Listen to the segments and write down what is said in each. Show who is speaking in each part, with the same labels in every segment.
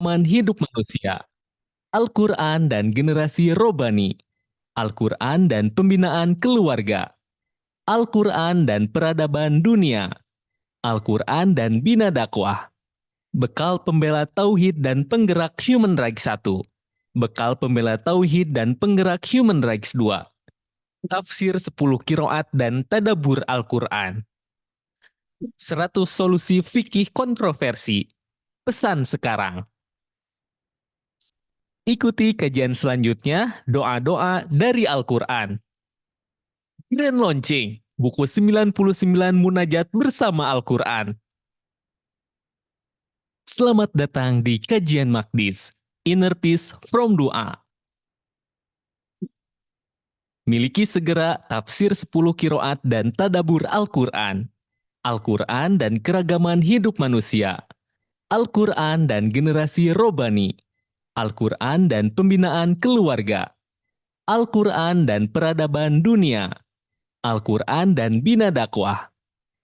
Speaker 1: Hidup manusia, Al-Quran dan generasi robani, Al-Quran dan pembinaan keluarga, Al-Quran dan peradaban dunia, Al-Quran dan bina dakwah, bekal pembela tauhid dan penggerak human rights 1, bekal pembela tauhid dan penggerak human rights 2, tafsir 10 kiroat dan tadabur Al-Quran, 100 solusi fikih kontroversi, pesan sekarang. Ikuti kajian selanjutnya, doa-doa dari Al-Quran. Grand Launching, buku 99 Munajat bersama Al-Quran. Selamat datang di kajian Magdis, Inner Peace from Doa. Miliki segera tafsir 10 kiroat dan tadabur Al-Quran. Al-Quran dan keragaman hidup manusia. Al-Quran dan generasi robani. Al-Quran dan pembinaan keluarga. Al-Quran dan peradaban dunia. Al-Quran dan bina dakwah.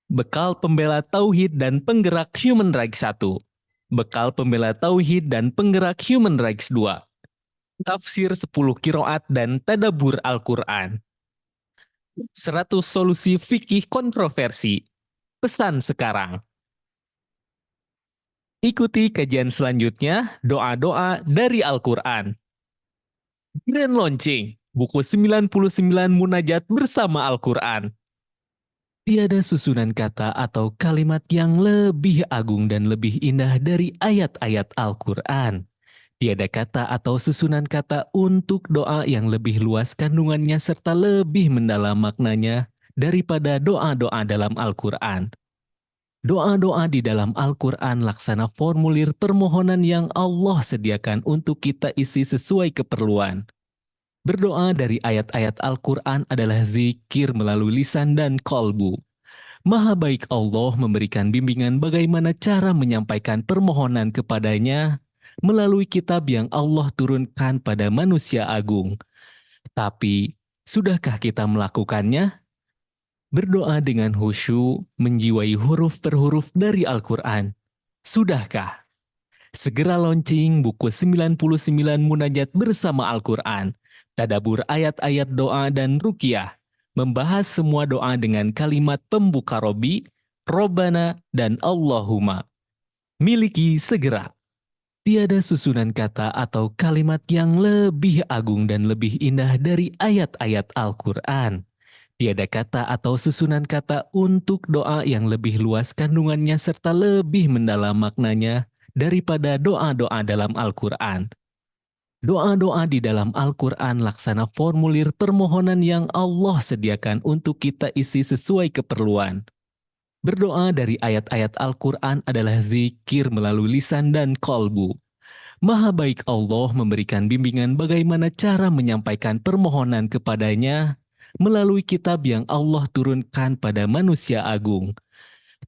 Speaker 1: Bekal pembela tauhid dan penggerak human rights 1. Bekal pembela tauhid dan penggerak human rights 2. Tafsir 10 kiroat dan tadabur Al-Quran. 100 solusi fikih kontroversi. Pesan sekarang. Ikuti kajian selanjutnya, doa-doa dari Al-Quran. Grand Launching, buku 99 Munajat bersama Al-Quran. Tiada susunan kata atau kalimat yang lebih agung dan lebih indah dari ayat-ayat Al-Quran. Tiada kata atau susunan kata untuk doa yang lebih luas kandungannya serta lebih mendalam maknanya daripada doa-doa dalam Al-Quran. Doa-doa di dalam Al-Quran laksana formulir permohonan yang Allah sediakan untuk kita isi sesuai keperluan. Berdoa dari ayat-ayat Al-Quran adalah zikir melalui lisan dan kolbu. Maha baik Allah memberikan bimbingan bagaimana cara menyampaikan permohonan kepadanya melalui kitab yang Allah turunkan pada manusia agung. Tapi, sudahkah kita melakukannya? Berdoa dengan khusyuk, menjiwai huruf per huruf dari Al-Quran. Sudahkah? Segera launching buku 99 Munajat bersama Al-Quran. Tadabur ayat-ayat doa dan ruqyah. Membahas semua doa dengan kalimat pembuka Robi, Robbana, dan Allahumma. Miliki segera. Tiada susunan kata atau kalimat yang lebih agung dan lebih indah dari ayat-ayat Al-Quran. Tiada kata atau susunan kata untuk doa yang lebih luas kandungannya serta lebih mendalam maknanya daripada doa-doa dalam Al-Quran. Doa-doa di dalam Al-Quran laksana formulir permohonan yang Allah sediakan untuk kita isi sesuai keperluan. Berdoa dari ayat-ayat Al-Quran adalah zikir melalui lisan dan kolbu. Maha baik Allah memberikan bimbingan bagaimana cara menyampaikan permohonan kepadanya melalui kitab yang Allah turunkan pada manusia agung.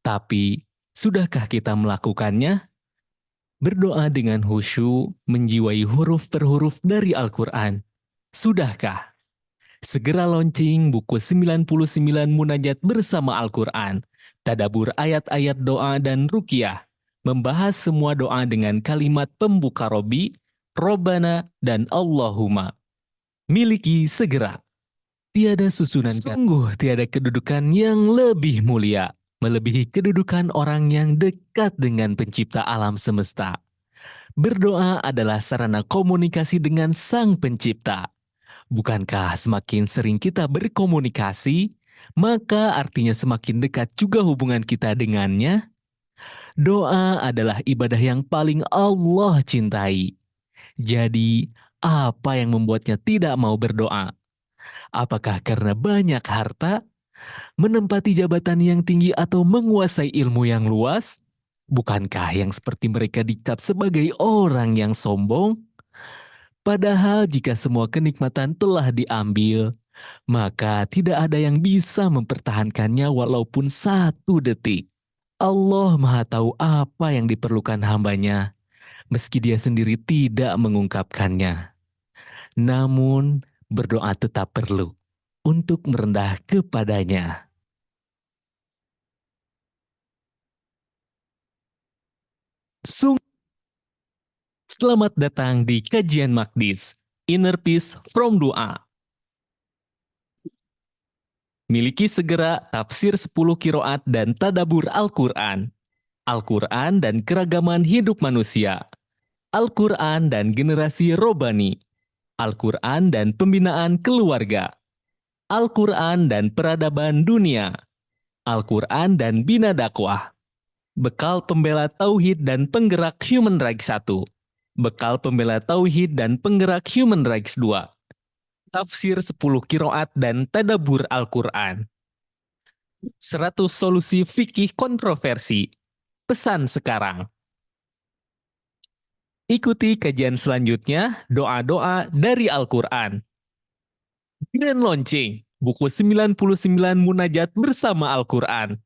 Speaker 1: Tapi, sudahkah kita melakukannya? Berdoa dengan khusyuk, menjiwai huruf per huruf dari Al-Quran. Sudahkah? Segera launching buku 99 Munajat bersama Al-Quran. Tadabur ayat-ayat doa dan ruqyah. Membahas semua doa dengan kalimat pembuka Robi, Robbana, dan Allahumma. Miliki segera. Tiada susunan kata. Sungguh tiada kedudukan yang lebih mulia, melebihi kedudukan orang yang dekat dengan pencipta alam semesta. Berdoa adalah sarana komunikasi dengan Sang Pencipta. Bukankah semakin sering kita berkomunikasi, maka artinya semakin dekat juga hubungan kita dengannya? Doa adalah ibadah yang paling Allah cintai. Jadi, apa yang membuatnya tidak mau berdoa? Apakah karena banyak harta, menempati jabatan yang tinggi atau menguasai ilmu yang luas? Bukankah yang seperti mereka dicap sebagai orang yang sombong? Padahal jika semua kenikmatan telah diambil, maka tidak ada yang bisa mempertahankannya walaupun 1 detik. Allah Maha Tahu apa yang diperlukan hambanya, meski dia sendiri tidak mengungkapkannya. Namun, berdoa tetap perlu untuk merendah kepadanya. Sungguh Selamat datang di Kajian Magdis, Inner Peace from Doa. Miliki segera tafsir 10 kiroat dan tadabur Al-Quran. Al-Quran dan keragaman hidup manusia. Al-Quran dan generasi robani. Al-Quran dan pembinaan keluarga. Al-Quran dan peradaban dunia. Al-Quran dan bina dakwah. Bekal pembela tauhid dan penggerak Human Rights 1. Bekal pembela tauhid dan penggerak Human Rights 2. Tafsir 10 kiroat dan tadabur Al-Quran. 100 solusi fikih kontroversi. Pesan sekarang. Ikuti kajian selanjutnya, doa-doa dari Al-Quran. Grand Launching, buku 99 Munajat bersama Al-Quran.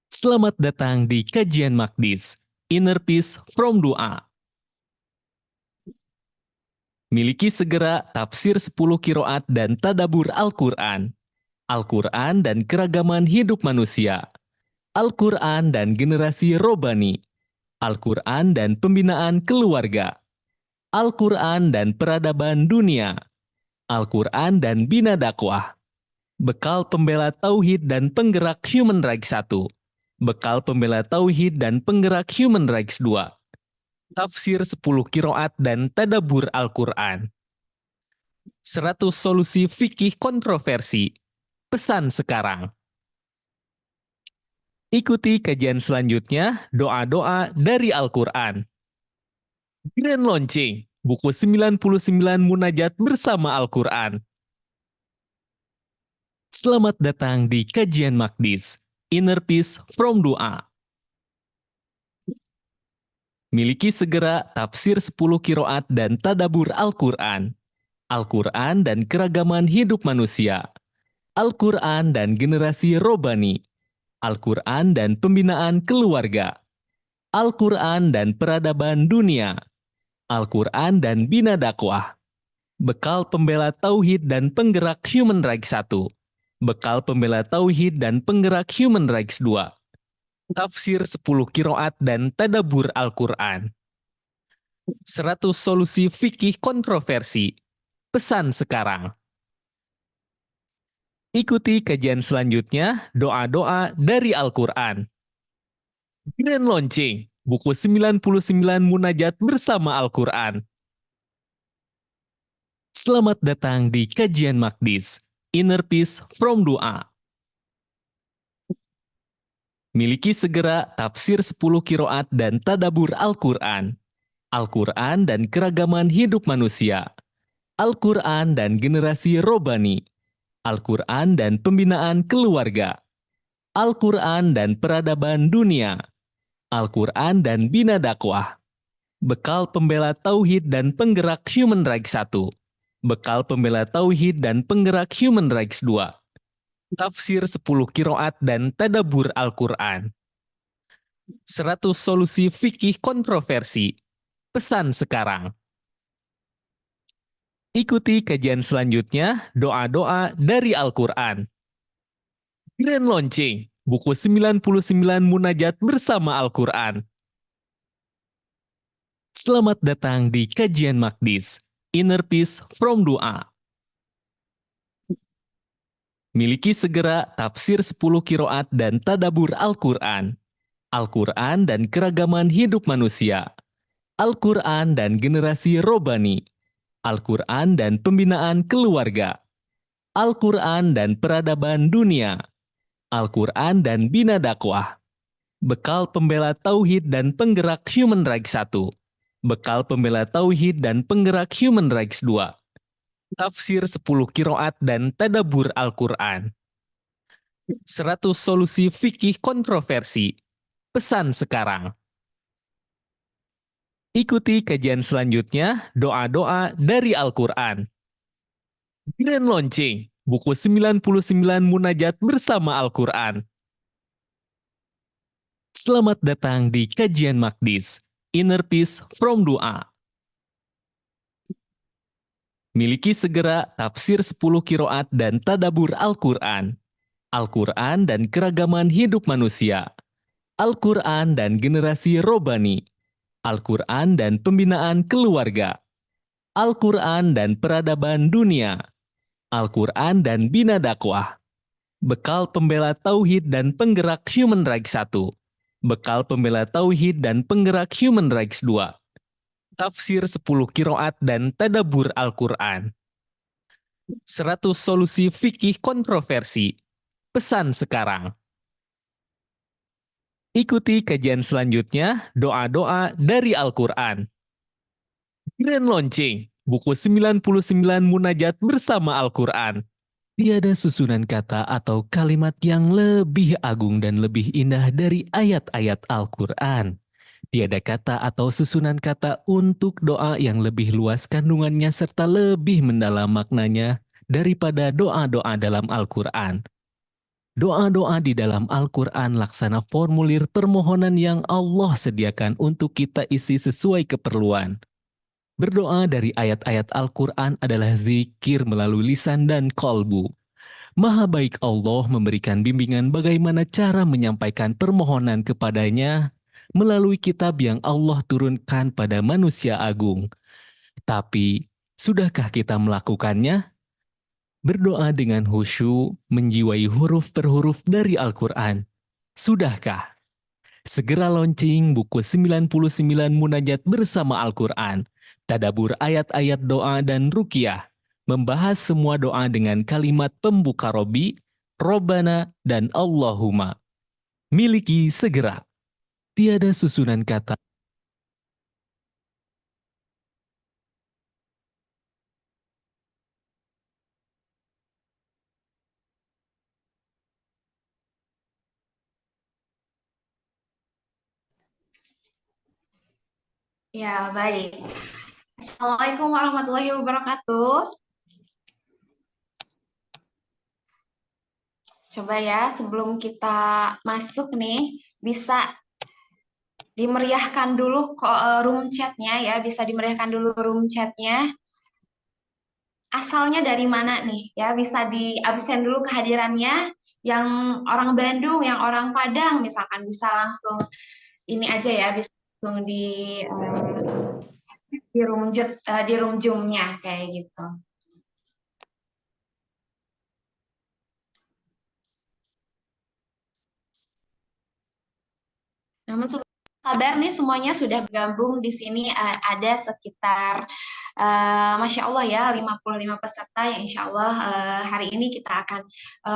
Speaker 1: Selamat datang di Kajian Magdis, Inner Peace from Doa. Miliki segera tafsir 10 kiroat dan tadabur Al-Quran. Al-Quran dan keragaman hidup manusia. Al-Quran dan generasi robani. Al-Quran dan pembinaan keluarga. Al-Quran dan peradaban dunia. Al-Quran dan bina dakwah. Bekal pembela tauhid dan penggerak Human Rights 1. Bekal pembela tauhid dan penggerak Human Rights 2. Tafsir 10 kiroat dan tadabur Al-Quran. 100 solusi fikih kontroversi. Pesan sekarang. Ikuti kajian selanjutnya, doa-doa dari Al-Quran. Grand Launching, buku 99 Munajat bersama Al-Quran. Selamat datang di Kajian Magdis, Inner Peace from Doa. Miliki segera tafsir 10 kiroat dan tadabur Al-Quran. Al-Quran dan keragaman hidup manusia. Al-Quran dan generasi robani. Al-Quran dan pembinaan keluarga. Al-Quran dan peradaban dunia. Al-Quran dan bina dakwah. Bekal pembela tauhid dan penggerak Human Rights 1. Bekal pembela tauhid dan penggerak Human Rights 2. Tafsir 10 kiroat dan tadabur Al-Quran. 100 solusi fikih kontroversi. Pesan sekarang. Ikuti kajian selanjutnya, doa-doa dari Al-Quran. Grand Launching, buku 99 Munajat bersama Al-Quran. Selamat datang di Kajian Magdis, Inner Peace from Doa. Miliki segera tafsir 10 kiroat dan tadabur Al-Quran. Al-Quran dan keragaman hidup manusia. Al-Quran dan generasi robani. Al-Quran dan pembinaan keluarga. Al-Quran dan peradaban dunia. Al-Quran dan bina dakwah. Bekal pembela tauhid dan penggerak Human Rights 1. Bekal pembela tauhid dan penggerak Human Rights 2. Tafsir 10 kiroat dan tadabur Al-Quran. 100 solusi fikih kontroversi. Pesan sekarang. Ikuti kajian selanjutnya, doa-doa dari Al-Quran. Grand Launching, buku 99 Munajat bersama Al-Quran. Selamat datang di Kajian Magdis, Inner Peace from Doa. Miliki segera tafsir 10 kiroat dan tadabur Al-Quran. Al-Quran dan keragaman hidup manusia. Al-Quran dan generasi robani. Al-Quran dan pembinaan keluarga. Al-Quran dan peradaban dunia. Al-Quran dan bina dakwah. Bekal pembela tauhid dan penggerak Human Rights 1. Bekal pembela tauhid dan penggerak Human Rights 2. Tafsir 10 kiroat dan tadabur Al-Quran. 100 solusi fikih kontroversi. Pesan sekarang. Ikuti kajian selanjutnya, doa-doa dari Al-Quran. Grand Launching, buku 99 Munajat bersama Al-Quran. Selamat datang di Kajian Magdis, Inner Peace from Doa. Miliki segera tafsir 10 kiroat dan tadabur Al-Quran. Al-Quran dan keragaman hidup manusia. Al-Quran dan generasi robani. Al-Quran dan pembinaan keluarga, Al-Quran dan peradaban dunia, Al-Quran dan bina dakwah, bekal pembela tauhid dan penggerak Human Rights 1, bekal pembela tauhid dan penggerak Human Rights 2, tafsir 10 kiroat dan tadabur Al-Quran, 100 solusi fikih kontroversi. Pesan sekarang. Ikuti kajian selanjutnya, doa-doa dari Al-Quran. Grand Launching, buku 99 Munajat bersama Al-Quran. Tiada susunan kata atau kalimat yang lebih agung dan lebih indah dari ayat-ayat Al-Quran. Tiada kata atau susunan kata untuk doa yang lebih luas kandungannya serta lebih mendalam maknanya daripada doa-doa dalam Al-Quran. Doa-doa di dalam Al-Quran laksana formulir permohonan yang Allah sediakan untuk kita isi sesuai keperluan. Berdoa dari ayat-ayat Al-Quran adalah zikir melalui lisan dan kolbu. Maha baik Allah memberikan bimbingan bagaimana cara menyampaikan permohonan kepadanya melalui kitab yang Allah turunkan pada manusia agung. Tapi, sudahkah kita melakukannya? Berdoa dengan khusyuk, menjiwai huruf per huruf dari Al-Quran. Sudahkah? Segera launching buku 99 Munajat bersama Al-Quran. Tadabur ayat-ayat doa dan ruqyah. Membahas semua doa dengan kalimat pembuka Robi, Robbana, dan Allahumma. Miliki segera. Tiada susunan kata.
Speaker 2: Ya, baik. Assalamualaikum warahmatullahi wabarakatuh. Coba ya, sebelum kita masuk nih, bisa dimeriahkan dulu room chatnya ya, bisa dimeriahkan dulu room chatnya. Asalnya dari mana nih? Ya, bisa di absen dulu kehadirannya. Yang orang Bandung, yang orang Padang, misalkan bisa langsung ini aja ya, bisa langsung di room Zoom-nya kayak gitu. Namun kabar nih semuanya sudah bergabung di sini ada sekitar Masya Allah ya 55 peserta yang Insya Allah hari ini kita akan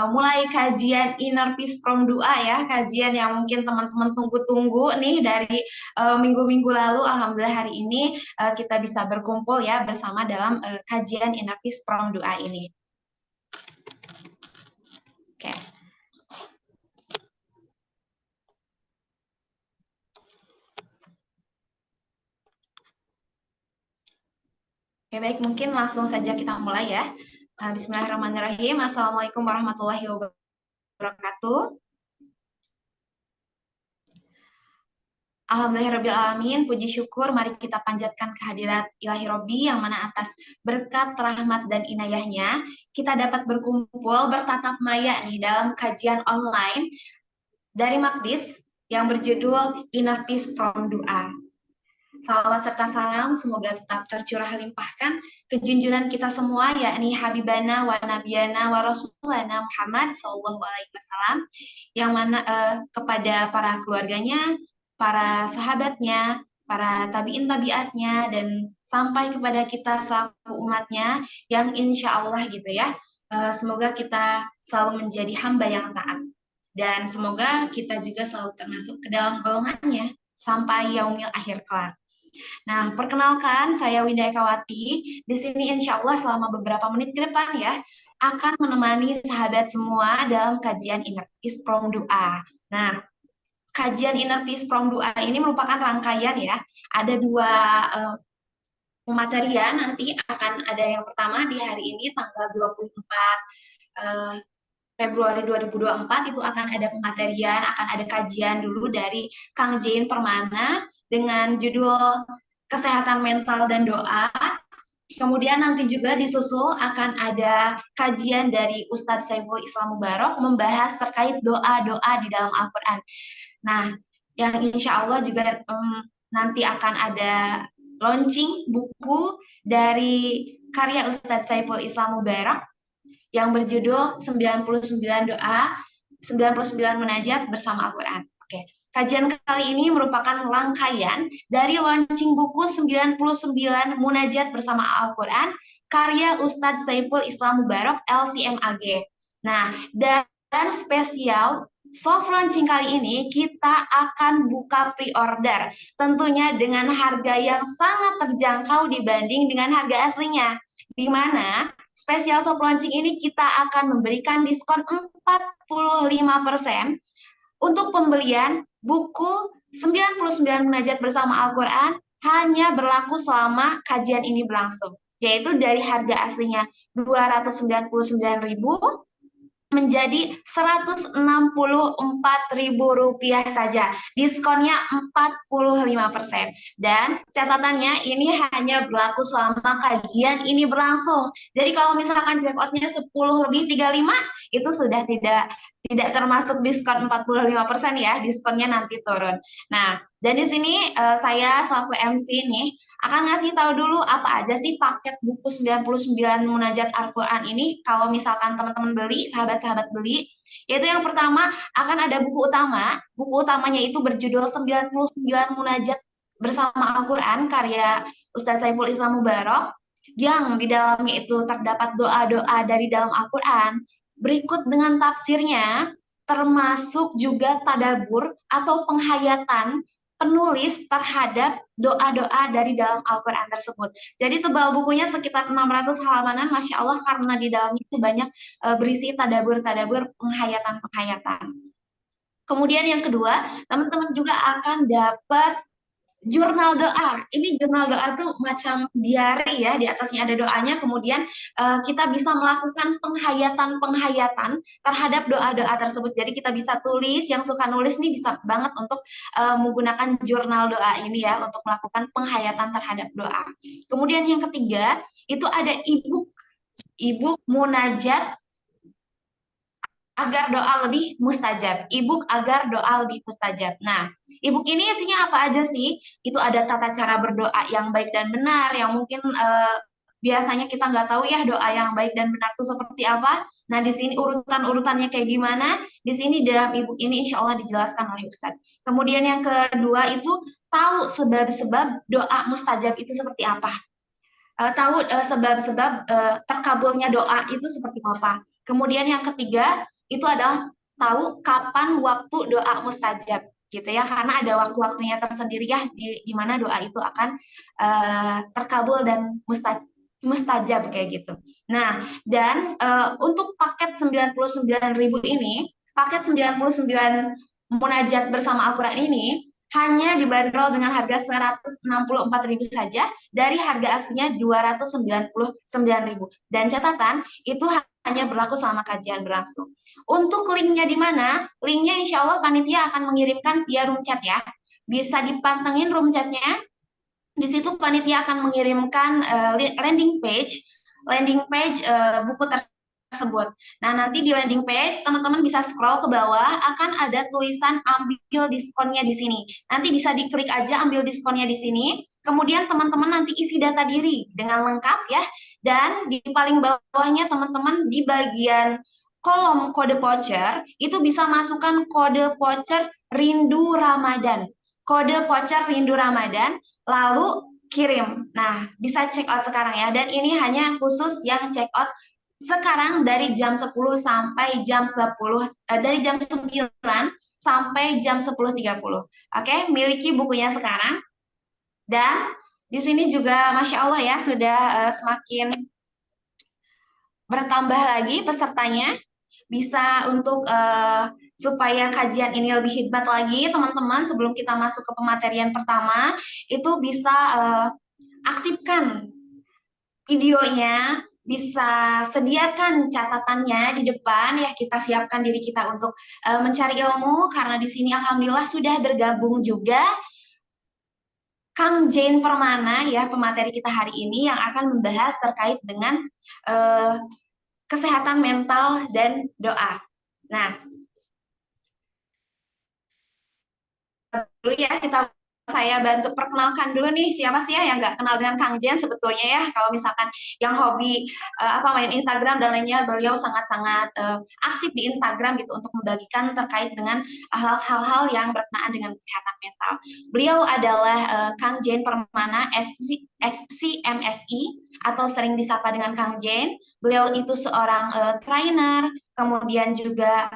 Speaker 2: mulai kajian Inner Peace from Dua ya, kajian yang mungkin teman-teman tunggu-tunggu nih dari minggu-minggu lalu. Alhamdulillah hari ini kita bisa berkumpul ya bersama dalam kajian Inner Peace from Dua ini. Oke. Oke, baik, mungkin langsung saja kita mulai ya. Bismillahirrahmanirrahim. Assalamualaikum warahmatullahi wabarakatuh. Alhamdulillahirrahmanirrahim, puji syukur mari kita panjatkan kehadirat ilahi Robbi yang mana atas berkat, rahmat, dan inayahnya kita dapat berkumpul bertatap maya nih dalam kajian online dari Makdis yang berjudul Inner Peace from Dua. Salawat serta salam semoga tetap tercurah limpahkan ke junjungan kita semua yakni Habibana wa Nabiyana wa Rasulana Muhammad Sallallahu Alaihi Wasallam yang mana kepada para keluarganya, para sahabatnya, para tabiin tabiatnya dan sampai kepada kita selaku umatnya yang insya Allah gitu ya. Semoga kita selalu menjadi hamba yang taat dan semoga kita juga selalu termasuk ke dalam golongannya sampai yaumil akhir kelak. Nah, perkenalkan saya Winda Ekawati. Di sini insya Allah selama beberapa menit ke depan ya, akan menemani sahabat semua dalam kajian Inner Peace from Dua. Nah, kajian Inner Peace from Dua ini merupakan rangkaian ya. Ada dua pematerian, nanti akan ada yang pertama di hari ini tanggal 24 Februari 2024 itu akan ada pematerian, akan ada kajian dulu dari Kang Jain Permana dengan judul Kesehatan Mental dan Doa. Kemudian nanti juga disusul akan ada kajian dari Ustadz Saiful Islam Mubarok membahas terkait doa-doa di dalam Al-Quran. Nah, yang insya Allah juga nanti akan ada launching buku dari karya Ustadz Saiful Islam Mubarak yang berjudul 99 doa, 99 munajat bersama Al-Quran. Oke. Kajian kali ini merupakan rangkaian dari launching buku 99 munajat bersama Al-Quran karya Ustadz Saiful Islam Mubarak LCMAG. Nah, dan spesial soft launching kali ini kita akan buka pre-order, tentunya dengan harga yang sangat terjangkau dibanding dengan harga aslinya, di mana spesial soft launching ini kita akan memberikan diskon 45% untuk pembelian buku 99 munajat bersama Al-Quran hanya berlaku selama kajian ini berlangsung, yaitu dari harga aslinya Rp299.000 menjadi Rp164.000 saja. Diskonnya 45%. Dan catatannya ini hanya berlaku selama kajian ini berlangsung. Jadi kalau misalkan checkout-nya 10 lebih 35, itu sudah tidak termasuk diskon 45% ya, diskonnya nanti turun. Nah, dan di sini saya selaku MC nih akan ngasih tahu dulu apa aja sih paket buku 99 Munajat Al-Quran ini. Kalau misalkan teman-teman beli, sahabat-sahabat beli, yaitu yang pertama akan ada buku utama. Buku utamanya itu berjudul 99 Munajat bersama Al-Quran karya Ustadz Saiful Islam Mubarak, yang di dalamnya itu terdapat doa-doa dari dalam Al-Quran berikut dengan tafsirnya, termasuk juga tadabur atau penghayatan penulis terhadap doa-doa dari dalam Al-Quran tersebut. Jadi tebal bukunya sekitar 600 halamanan, Masya Allah, karena di dalamnya itu banyak berisi tadabur-tadabur, penghayatan-penghayatan. Kemudian yang kedua, teman-teman juga akan dapat jurnal doa. Ini jurnal doa tuh macam diary ya, di atasnya ada doanya, kemudian kita bisa melakukan penghayatan-penghayatan terhadap doa-doa tersebut. Jadi kita bisa tulis, yang suka nulis nih bisa banget untuk menggunakan jurnal doa ini ya, untuk melakukan penghayatan terhadap doa. Kemudian yang ketiga, itu ada e-book munajat agar doa lebih mustajab. E-book agar doa lebih mustajab. Nah, e-book ini isinya apa aja sih? Itu ada tata cara berdoa yang baik dan benar, yang mungkin biasanya kita nggak tahu ya doa yang baik dan benar itu seperti apa. Nah, di sini urutan-urutannya kayak gimana? Di sini dalam e-book ini insya Allah dijelaskan oleh Ustadz. Kemudian yang kedua itu tahu sebab-sebab doa mustajab itu seperti apa. Tahu sebab-sebab terkabulnya doa itu seperti apa. Kemudian yang ketiga itu adalah tahu kapan waktu doa mustajab gitu ya, karena ada waktu-waktunya tersendiri ya di mana doa itu akan terkabul dan mustajab kayak gitu. Nah, dan untuk paket 99.000 ini, paket 99 munajat bersama Al-Quran ini hanya dibanderol dengan harga 164.000 saja dari harga aslinya 299.000. Dan catatan itu hanya berlaku selama kajian berlangsung. Untuk linknya di mana? Linknya insya Allah panitia akan mengirimkan via room chat ya. Bisa dipantengin room chatnya. Di situ panitia akan mengirimkan landing page buku tersebut. Nah, nanti di landing page teman-teman bisa scroll ke bawah, akan ada tulisan ambil diskonnya di sini. Nanti bisa diklik aja ambil diskonnya di sini. Kemudian teman-teman nanti isi data diri dengan lengkap ya. Dan di paling bawahnya teman-teman di bagian kolom kode voucher itu bisa masukkan kode voucher Rindu Ramadan. Kode voucher Rindu Ramadan, lalu kirim. Nah, bisa check out sekarang ya. Dan ini hanya khusus yang check out sekarang dari jam 10 sampai jam 10, dari jam 9 sampai jam 10.30. Oke, miliki bukunya sekarang. Dan di sini juga Masya Allah ya, sudah semakin bertambah lagi pesertanya. Bisa untuk supaya kajian ini lebih hikmat lagi, teman-teman, sebelum kita masuk ke pematerian pertama, itu bisa aktifkan videonya, bisa sediakan catatannya di depan ya, kita siapkan diri kita untuk mencari ilmu, karena di sini alhamdulillah sudah bergabung juga Kang Jane Permana ya, pemateri kita hari ini yang akan membahas terkait dengan kesehatan mental dan doa. Nah, dulu ya kita saya bantu perkenalkan dulu nih, siapa sih ya yang nggak kenal dengan Kang Jen sebetulnya ya. Kalau misalkan yang hobi main Instagram dan lainnya, beliau sangat-sangat aktif di Instagram gitu untuk membagikan terkait dengan hal-hal yang berkenaan dengan kesehatan mental. Beliau adalah Kang Jen Permana, SC, atau sering disapa dengan Kang Jen. Beliau itu seorang trainer, kemudian juga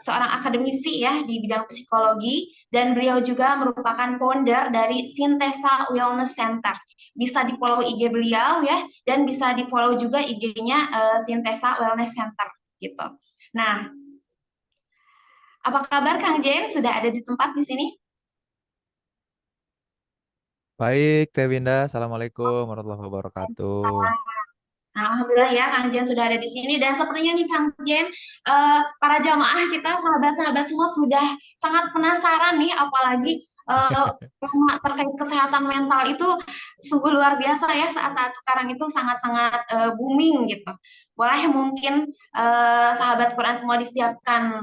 Speaker 2: seorang akademisi ya di bidang psikologi, dan beliau juga merupakan founder dari Sintesa Wellness Center. Bisa di-follow IG beliau ya, dan bisa di-follow juga IG-nya Sintesa Wellness Center gitu. Nah, apa kabar Kang Jen? Sudah ada di tempat di sini?
Speaker 3: Baik, Teh Winda. Assalamualaikum warahmatullahi wabarakatuh.
Speaker 2: Nah, alhamdulillah ya Kang Jen sudah ada di sini, dan sepertinya nih Kang Jen, para jamaah kita, sahabat-sahabat semua sudah sangat penasaran nih, apalagi tema terkait kesehatan mental itu sungguh luar biasa ya, saat-saat sekarang itu sangat-sangat booming gitu. Boleh mungkin sahabat Quran semua disiapkan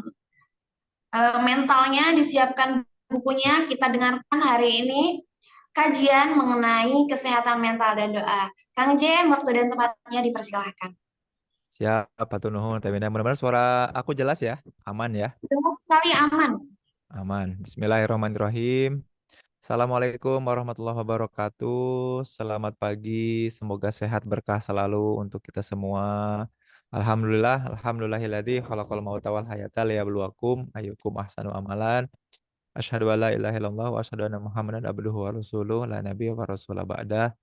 Speaker 2: mentalnya, disiapkan bukunya, kita dengarkan hari ini kajian mengenai kesehatan mental dan doa. Kang Jen, waktu dan tempatnya dipersilahkan.
Speaker 3: Siap, Pak Nuhun, Teh Winda. Mudah-mudahan suara aku jelas ya. Aman ya.
Speaker 2: Jelas sekali aman.
Speaker 3: Aman. Bismillahirrahmanirrahim. Assalamualaikum warahmatullahi wabarakatuh. Selamat pagi. Semoga sehat berkah selalu untuk kita semua. Alhamdulillahilladzi khalaqal mauta wal hayata liyabluwakum ayyukum ahsanu amalan. Asyhadu an la ilaha illallah wa asyhadu anna Muhammadan abduhu wa rasuluh la nabiyya wa rasula ba'da.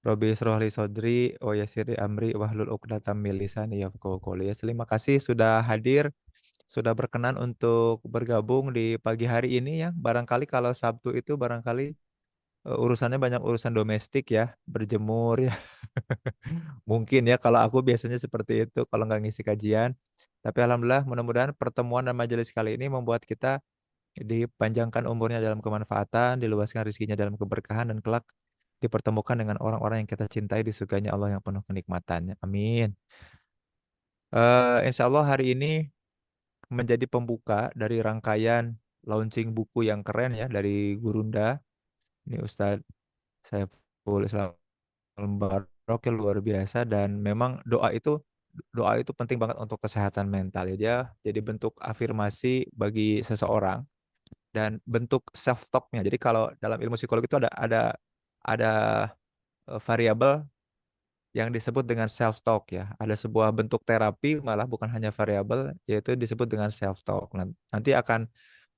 Speaker 3: Robi Isroh li Sodri, wa Yasiri Amri, Wahlul Uqdatam min lisani yafqahu qouli. Terima kasih sudah hadir, sudah berkenan untuk bergabung di pagi hari ini ya. Barangkali kalau Sabtu itu barangkali urusannya banyak urusan domestik ya, berjemur ya. Mungkin ya kalau aku biasanya seperti itu kalau nggak ngisi kajian. Tapi alhamdulillah mudah-mudahan pertemuan dan majelis kali ini membuat kita dipanjangkan umurnya dalam kemanfaatan, diluaskan rezekinya dalam keberkahan, dan kelak dipertemukan dengan orang-orang yang kita cintai di surganya Allah yang penuh kenikmatannya. Amin. Insya Allah hari ini menjadi pembuka dari rangkaian launching buku yang keren ya dari Gurunda. Ini Ustadz Saiful Islam Barok yang luar biasa, dan memang doa itu penting banget untuk kesehatan mental ya. Dia jadi bentuk afirmasi bagi seseorang dan bentuk self talknya. Jadi kalau dalam ilmu psikologi itu ada variabel yang disebut dengan self talk ya. Ada sebuah bentuk terapi malah bukan hanya variabel, yaitu disebut dengan self talk. Nanti akan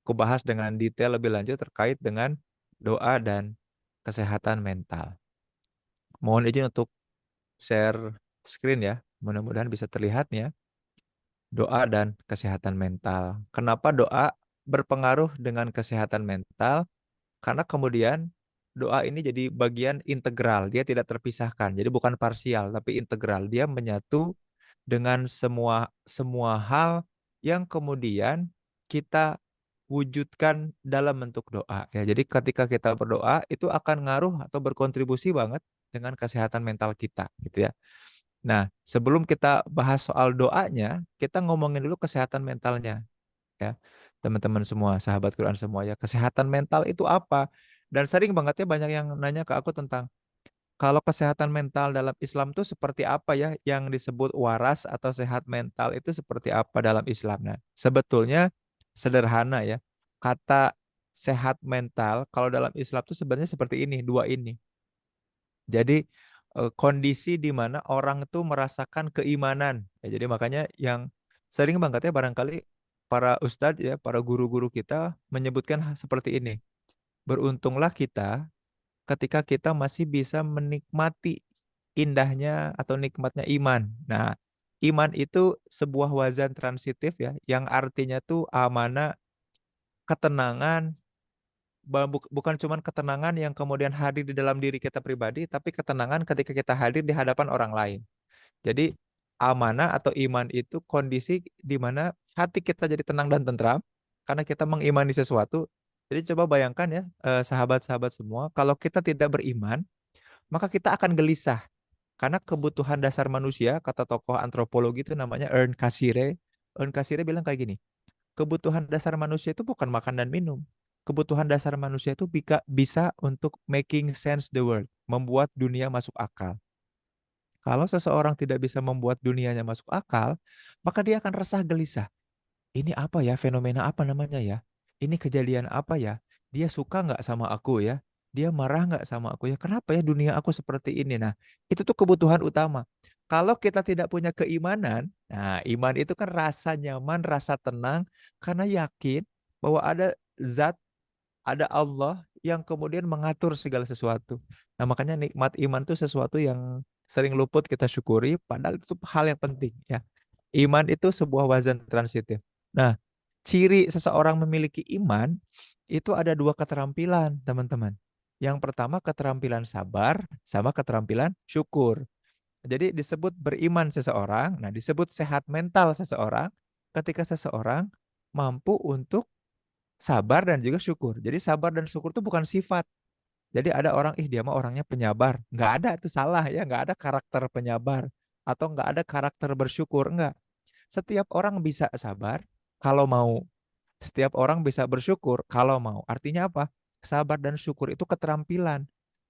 Speaker 3: kubahas dengan detail lebih lanjut terkait dengan doa dan kesehatan mental. Mohon izin untuk share screen ya. Mudah-mudahan bisa terlihat nih ya. Doa dan kesehatan mental. Kenapa doa berpengaruh dengan kesehatan mental? Karena kemudian doa ini jadi bagian integral, dia tidak terpisahkan. Jadi bukan parsial, tapi integral. Dia menyatu dengan semua semua hal yang kemudian kita wujudkan dalam bentuk doa. Ya, jadi ketika kita berdoa itu akan ngaruh atau berkontribusi banget dengan kesehatan mental kita, gitu ya. Nah, sebelum kita bahas soal doanya, kita ngomongin dulu kesehatan mentalnya ya, teman-teman semua, sahabat Quran semua ya. Kesehatan mental itu apa? Dan sering banget ya banyak yang nanya ke aku tentang kalau kesehatan mental dalam Islam itu seperti apa ya, yang disebut waras atau sehat mental itu seperti apa dalam Islam. Nah, sebetulnya sederhana ya. Kata sehat mental kalau dalam Islam itu sebenarnya seperti ini, dua ini. Jadi kondisi di mana orang itu merasakan keimanan. Ya, jadi makanya yang sering banget ya barangkali para ustadz ya, para guru-guru kita menyebutkan seperti ini. Beruntunglah kita ketika kita masih bisa menikmati indahnya atau nikmatnya iman. Nah, iman itu sebuah wazan transitif ya, yang artinya tuh amanah, ketenangan, bukan cuman ketenangan yang kemudian hadir di dalam diri kita pribadi, tapi ketenangan ketika kita hadir di hadapan orang lain. Jadi amanah atau iman itu kondisi di mana hati kita jadi tenang dan tentram karena kita mengimani sesuatu. Jadi coba bayangkan ya, sahabat-sahabat semua, kalau kita tidak beriman, maka kita akan gelisah. Karena kebutuhan dasar manusia, kata tokoh antropologi itu namanya Ernst Cassirer. Ernst Cassirer bilang kayak gini, kebutuhan dasar manusia itu bukan makan dan minum, kebutuhan dasar manusia itu bisa untuk making sense the world, membuat dunia masuk akal. Kalau seseorang tidak bisa membuat dunianya masuk akal, maka dia akan resah gelisah. Ini apa ya, fenomena apa namanya ya? Ini kejadian apa ya? Dia suka nggak sama aku ya? Dia marah nggak sama aku ya? Kenapa ya dunia aku seperti ini? Nah, itu tuh kebutuhan utama. Kalau kita tidak punya keimanan, nah iman itu kan rasa nyaman, rasa tenang, karena yakin bahwa ada zat, ada Allah yang kemudian mengatur segala sesuatu. Nah, makanya nikmat iman itu sesuatu yang sering luput kita syukuri, padahal itu hal yang penting ya. Iman itu sebuah wazan transitif. Nah, ciri seseorang memiliki iman itu ada dua keterampilan, teman-teman. Yang pertama keterampilan sabar sama keterampilan syukur. Jadi disebut beriman seseorang, nah disebut sehat mental seseorang ketika seseorang mampu untuk sabar dan juga syukur. Jadi sabar dan syukur itu bukan sifat. Jadi ada orang, ih dia mah orangnya penyabar. Nggak ada, itu salah ya. Nggak ada karakter penyabar. Atau nggak ada karakter bersyukur. Nggak. Setiap orang bisa sabar kalau mau. Setiap orang bisa bersyukur kalau mau. Artinya apa? Sabar dan syukur itu keterampilan.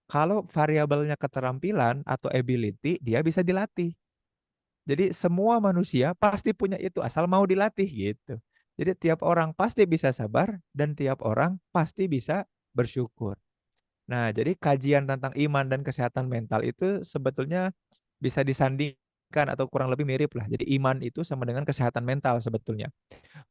Speaker 3: Kalau variabelnya keterampilan atau ability, dia bisa dilatih. Jadi semua manusia pasti punya itu asal mau dilatih gitu. Jadi tiap orang pasti bisa sabar dan tiap orang pasti bisa bersyukur. Nah, jadi kajian tentang iman dan kesehatan mental itu sebetulnya bisa disandingkan atau kurang lebih mirip lah. Jadi iman itu sama dengan kesehatan mental sebetulnya.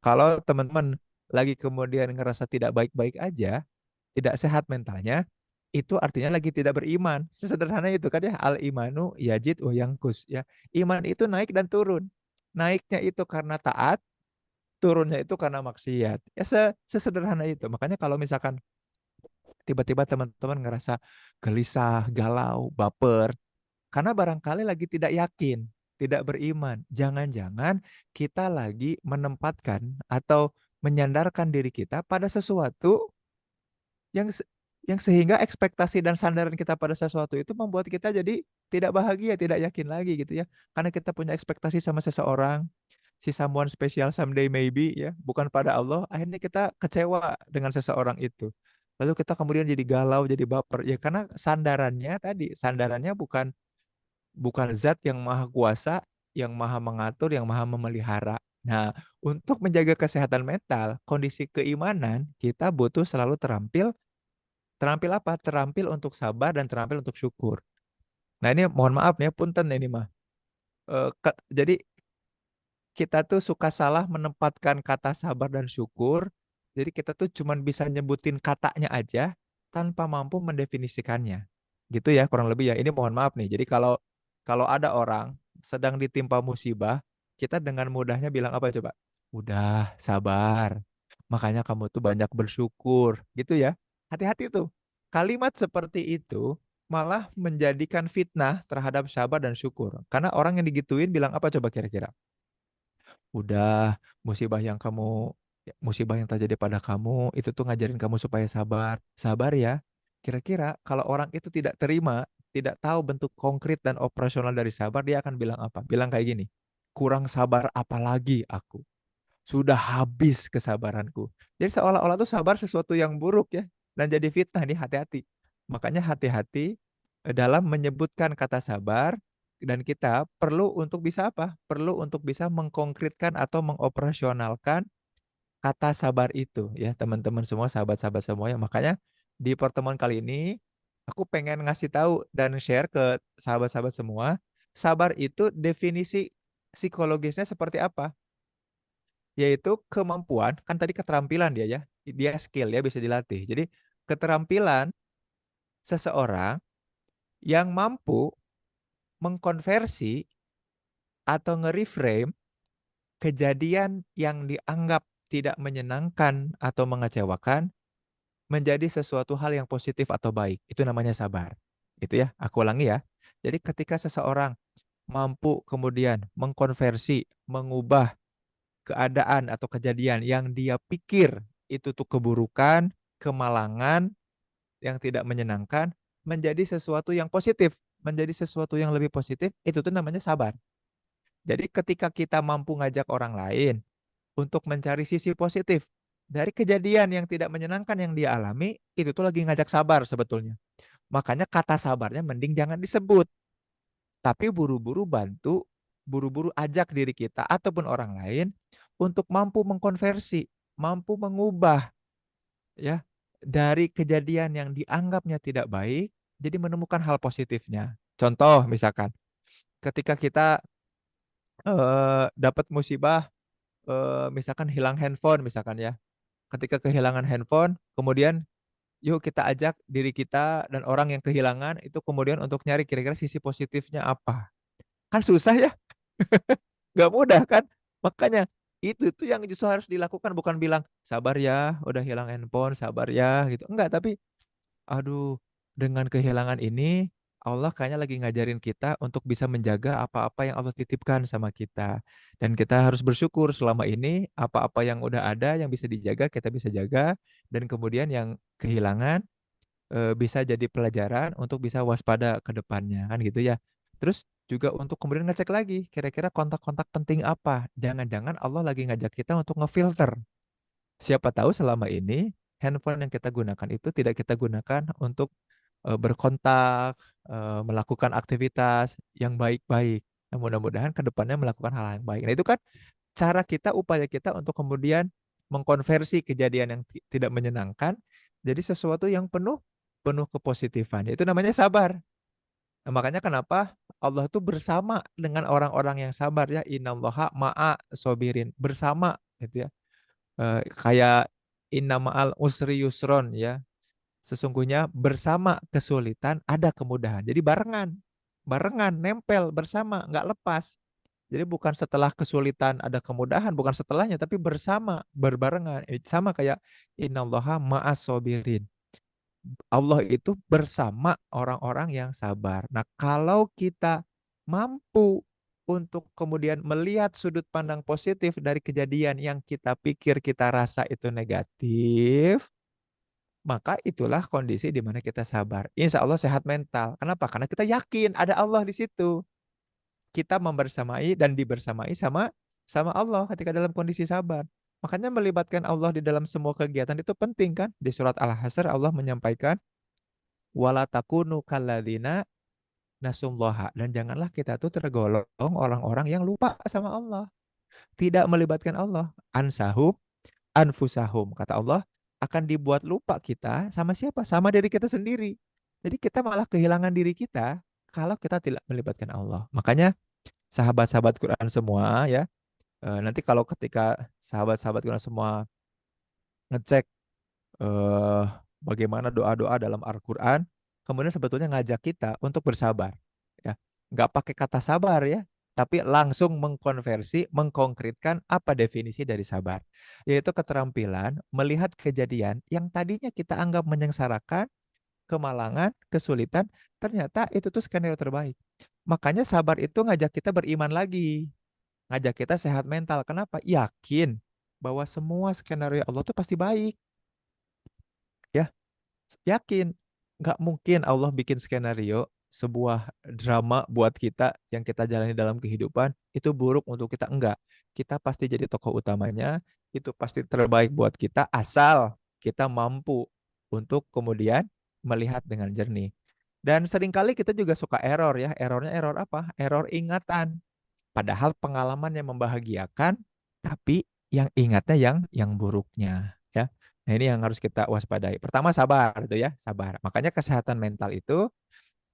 Speaker 3: Kalau teman-teman lagi kemudian ngerasa tidak baik-baik aja, tidak sehat mentalnya, itu artinya lagi tidak beriman. Sesederhana itu kan ya, al imanu yazid wa yanqus ya. Iman itu naik dan turun. Naiknya itu karena taat, turunnya itu karena maksiat. Ya sesederhana itu. Makanya kalau misalkan tiba-tiba teman-teman ngerasa gelisah, galau, baper, karena barangkali lagi tidak yakin, tidak beriman. Jangan-jangan kita lagi menempatkan atau menyandarkan diri kita pada sesuatu yang yang sehingga ekspektasi dan sandaran kita pada sesuatu itu membuat kita jadi tidak bahagia, tidak yakin lagi gitu ya. Karena kita punya ekspektasi sama seseorang, si someone special someday maybe ya, bukan pada Allah, akhirnya kita kecewa dengan seseorang itu. Lalu kita kemudian jadi galau, jadi baper ya karena sandarannya tadi, sandarannya bukan bukan zat yang maha kuasa, yang maha mengatur, yang maha memelihara. Nah, untuk menjaga kesehatan mental, kondisi keimanan, kita butuh selalu terampil. Terampil apa? Terampil untuk sabar dan terampil untuk syukur. Nah, ini mohon maaf nih, ya, punten ini mah. Jadi kita tuh suka salah menempatkan kata sabar dan syukur. Jadi kita tuh cuman bisa nyebutin katanya aja tanpa mampu mendefinisikannya. Gitu ya, kurang lebih ya. Ini mohon maaf nih. Jadi kalau kalau ada orang sedang ditimpa musibah, kita dengan mudahnya bilang apa coba? Udah, sabar. Makanya kamu tuh banyak bersyukur, gitu ya. Hati-hati tuh. Kalimat seperti itu malah menjadikan fitnah terhadap sabar dan syukur. Karena orang yang digituin bilang apa coba kira-kira? Udah, musibah yang terjadi pada kamu itu tuh ngajarin kamu supaya sabar. Sabar ya. Kira-kira kalau orang itu tidak terima, tidak tahu bentuk konkret dan operasional dari sabar, dia akan bilang apa? Bilang kayak gini, kurang sabar apa lagi aku? Sudah habis kesabaranku. Jadi seolah-olah tuh sabar sesuatu yang buruk ya. Dan jadi fitnah nih, hati-hati. Makanya hati-hati dalam menyebutkan kata sabar dan kita perlu untuk bisa apa? Perlu untuk bisa mengkonkretkan atau mengoperasionalkan kata sabar itu ya teman-teman semua, sahabat-sahabat semua ya. Makanya di pertemuan kali ini aku pengen ngasih tahu dan share ke sahabat-sahabat semua, sabar itu definisi psikologisnya seperti apa? Yaitu kemampuan, kan tadi keterampilan dia ya, dia skill ya bisa dilatih. Jadi keterampilan seseorang yang mampu mengkonversi atau nge-reframe kejadian yang dianggap tidak menyenangkan atau mengecewakan menjadi sesuatu hal yang positif atau baik. Itu namanya sabar. Itu ya, aku ulangi ya. Jadi ketika seseorang mampu kemudian mengkonversi, mengubah keadaan atau kejadian yang dia pikir itu tuh keburukan, kemalangan, yang tidak menyenangkan, menjadi sesuatu yang positif, menjadi sesuatu yang lebih positif, itu tuh namanya sabar. Jadi ketika kita mampu ngajak orang lain untuk mencari sisi positif dari kejadian yang tidak menyenangkan yang dia alami, itu tuh lagi ngajak sabar sebetulnya. Makanya kata sabarnya mending jangan disebut, tapi buru-buru bantu, buru-buru ajak diri kita ataupun orang lain untuk mampu mengkonversi, mampu mengubah ya dari kejadian yang dianggapnya tidak baik jadi menemukan hal positifnya. Contoh misalkan ketika kita dapat musibah, misalkan hilang handphone misalkan ya. Ketika kehilangan handphone, kemudian yuk kita ajak diri kita dan orang yang kehilangan itu kemudian untuk nyari kira-kira sisi positifnya apa. Kan susah ya, nggak mudah kan? Makanya itu tuh yang justru harus dilakukan, bukan bilang sabar ya, udah hilang handphone, sabar ya gitu. Enggak, tapi aduh, dengan kehilangan ini, Allah kayaknya lagi ngajarin kita untuk bisa menjaga apa-apa yang Allah titipkan sama kita. Dan kita harus bersyukur selama ini apa-apa yang udah ada yang bisa dijaga, kita bisa jaga. Dan kemudian yang kehilangan bisa jadi pelajaran untuk bisa waspada ke depannya, kan gitu ya. Terus juga untuk kemudian ngecek lagi, kira-kira kontak-kontak penting apa. Jangan-jangan Allah lagi ngajak kita untuk ngefilter. Siapa tahu selama ini handphone yang kita gunakan itu tidak kita gunakan untuk berkontak, melakukan aktivitas yang baik-baik. Nah, mudah-mudahan ke depannya melakukan hal yang baik. Nah, itu kan cara kita, upaya kita untuk kemudian mengkonversi kejadian yang tidak menyenangkan jadi sesuatu yang penuh penuh kepositifan. Itu namanya sabar. Nah, makanya kenapa Allah tuh bersama dengan orang-orang yang sabar ya. Innallaha ma'a sobirin. Bersama gitu ya. Kayak inna ma'al usri yusron ya. Sesungguhnya bersama kesulitan ada kemudahan. Jadi barengan, barengan, nempel bersama, nggak lepas. Jadi bukan setelah kesulitan ada kemudahan, bukan setelahnya, tapi bersama, berbarengan. Sama kayak innallaha ma'as sobirin. Allah itu bersama orang-orang yang sabar. Nah, kalau kita mampu untuk kemudian melihat sudut pandang positif dari kejadian yang kita pikir, kita rasa itu negatif, maka itulah kondisi di mana kita sabar. Insya Allah sehat mental. Kenapa? Karena kita yakin ada Allah di situ. Kita membersamai dan dibersamai sama sama Allah ketika dalam kondisi sabar. Makanya melibatkan Allah di dalam semua kegiatan itu penting kan? Di surat Al-Hasr Allah menyampaikan wala takunu kalladzina nasullaha, dan janganlah kita tuh tergolong orang-orang yang lupa sama Allah, tidak melibatkan Allah. Ansahum anfusahum, kata Allah, akan dibuat lupa kita sama siapa? Sama diri kita sendiri. Jadi kita malah kehilangan diri kita kalau kita tidak melibatkan Allah. Makanya sahabat-sahabat Quran semua ya, nanti kalau ketika sahabat-sahabat Quran semua ngecek eh, bagaimana doa-doa dalam Al-Quran, kemudian sebetulnya ngajak kita untuk bersabar. Ya, nggak pakai kata sabar ya, tapi langsung mengkonversi, mengkonkretkan apa definisi dari sabar, yaitu keterampilan melihat kejadian yang tadinya kita anggap menyengsarakan, kemalangan, kesulitan, ternyata itu tuh skenario terbaik. Makanya sabar itu ngajak kita beriman lagi, ngajak kita sehat mental. Kenapa? Yakin bahwa semua skenario Allah tuh pasti baik. Ya, yakin, nggak mungkin Allah bikin skenario sebuah drama buat kita yang kita jalani dalam kehidupan itu buruk untuk kita. Enggak. Kita pasti jadi tokoh utamanya, itu pasti terbaik buat kita asal kita mampu untuk kemudian melihat dengan jernih. Dan seringkali kita juga suka error ya. Errornya error apa? Error ingatan. Padahal pengalaman yang membahagiakan, tapi yang ingatnya yang buruknya ya. Nah, ini yang harus kita waspadai. Pertama sabar itu ya, sabar. Makanya kesehatan mental itu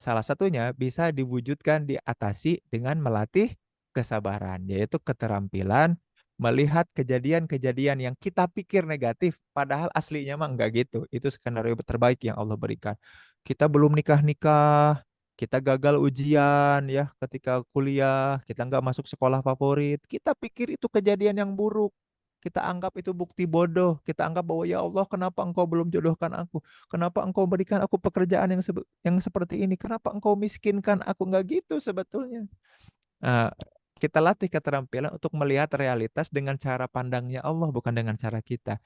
Speaker 3: salah satunya bisa diwujudkan diatasi dengan melatih kesabaran, yaitu keterampilan melihat kejadian-kejadian yang kita pikir negatif, padahal aslinya mah enggak gitu. Itu skenario terbaik yang Allah berikan. Kita belum nikah-nikah, kita gagal ujian ya ketika kuliah, kita nggak masuk sekolah favorit. Kita pikir itu kejadian yang buruk. Kita anggap itu bukti bodoh. Kita anggap bahwa ya Allah, kenapa engkau belum jodohkan aku? Kenapa engkau berikan aku pekerjaan yang seperti ini? Kenapa engkau miskinkan aku? Nggak gitu sebetulnya. Nah, kita latih keterampilan untuk melihat realitas dengan cara pandangnya Allah, bukan dengan cara kita.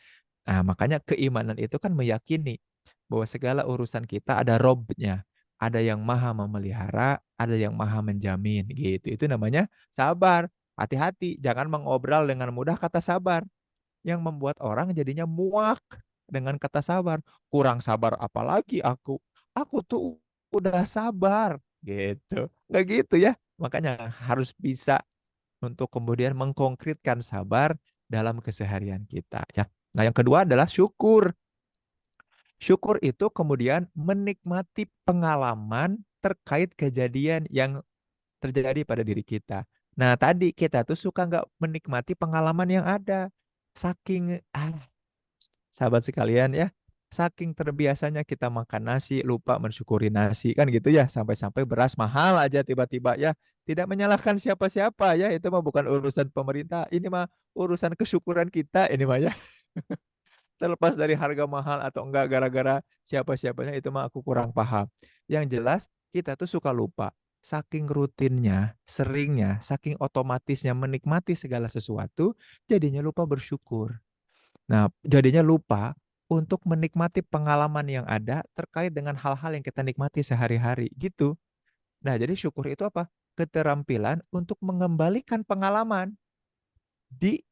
Speaker 3: Nah, makanya keimanan itu kan meyakini bahwa segala urusan kita ada Robnya. Ada yang maha memelihara, ada yang maha menjamin gitu. Itu namanya sabar. Hati-hati, jangan mengobral dengan mudah kata sabar. yang membuat orang jadinya muak dengan kata sabar. Kurang sabar apalagi aku. Aku tuh udah sabar gitu. Nggak gitu ya. Makanya harus bisa untuk kemudian mengkonkretkan sabar dalam keseharian kita ya. Nah, yang kedua adalah syukur. Syukur itu kemudian menikmati pengalaman terkait kejadian yang terjadi pada diri kita. Nah, tadi kita tuh suka nggak menikmati pengalaman yang ada. Saking, sahabat sekalian ya, saking terbiasanya kita makan nasi, lupa mensyukuri nasi, kan gitu ya. Sampai-sampai beras mahal aja tiba-tiba ya. Tidak menyalahkan siapa-siapa ya, itu mah bukan urusan pemerintah. Ini mah urusan kesyukuran kita ini mah ya. Terlepas dari harga mahal atau enggak gara-gara siapa-siapanya itu mah aku kurang paham. Yang jelas kita tuh suka lupa. Saking rutinnya, seringnya, saking otomatisnya menikmati segala sesuatu, jadinya lupa bersyukur. Nah, jadinya lupa untuk menikmati pengalaman yang ada terkait dengan hal-hal yang kita nikmati sehari-hari gitu. Nah, jadi syukur itu apa? Keterampilan untuk mengembalikan pengalaman di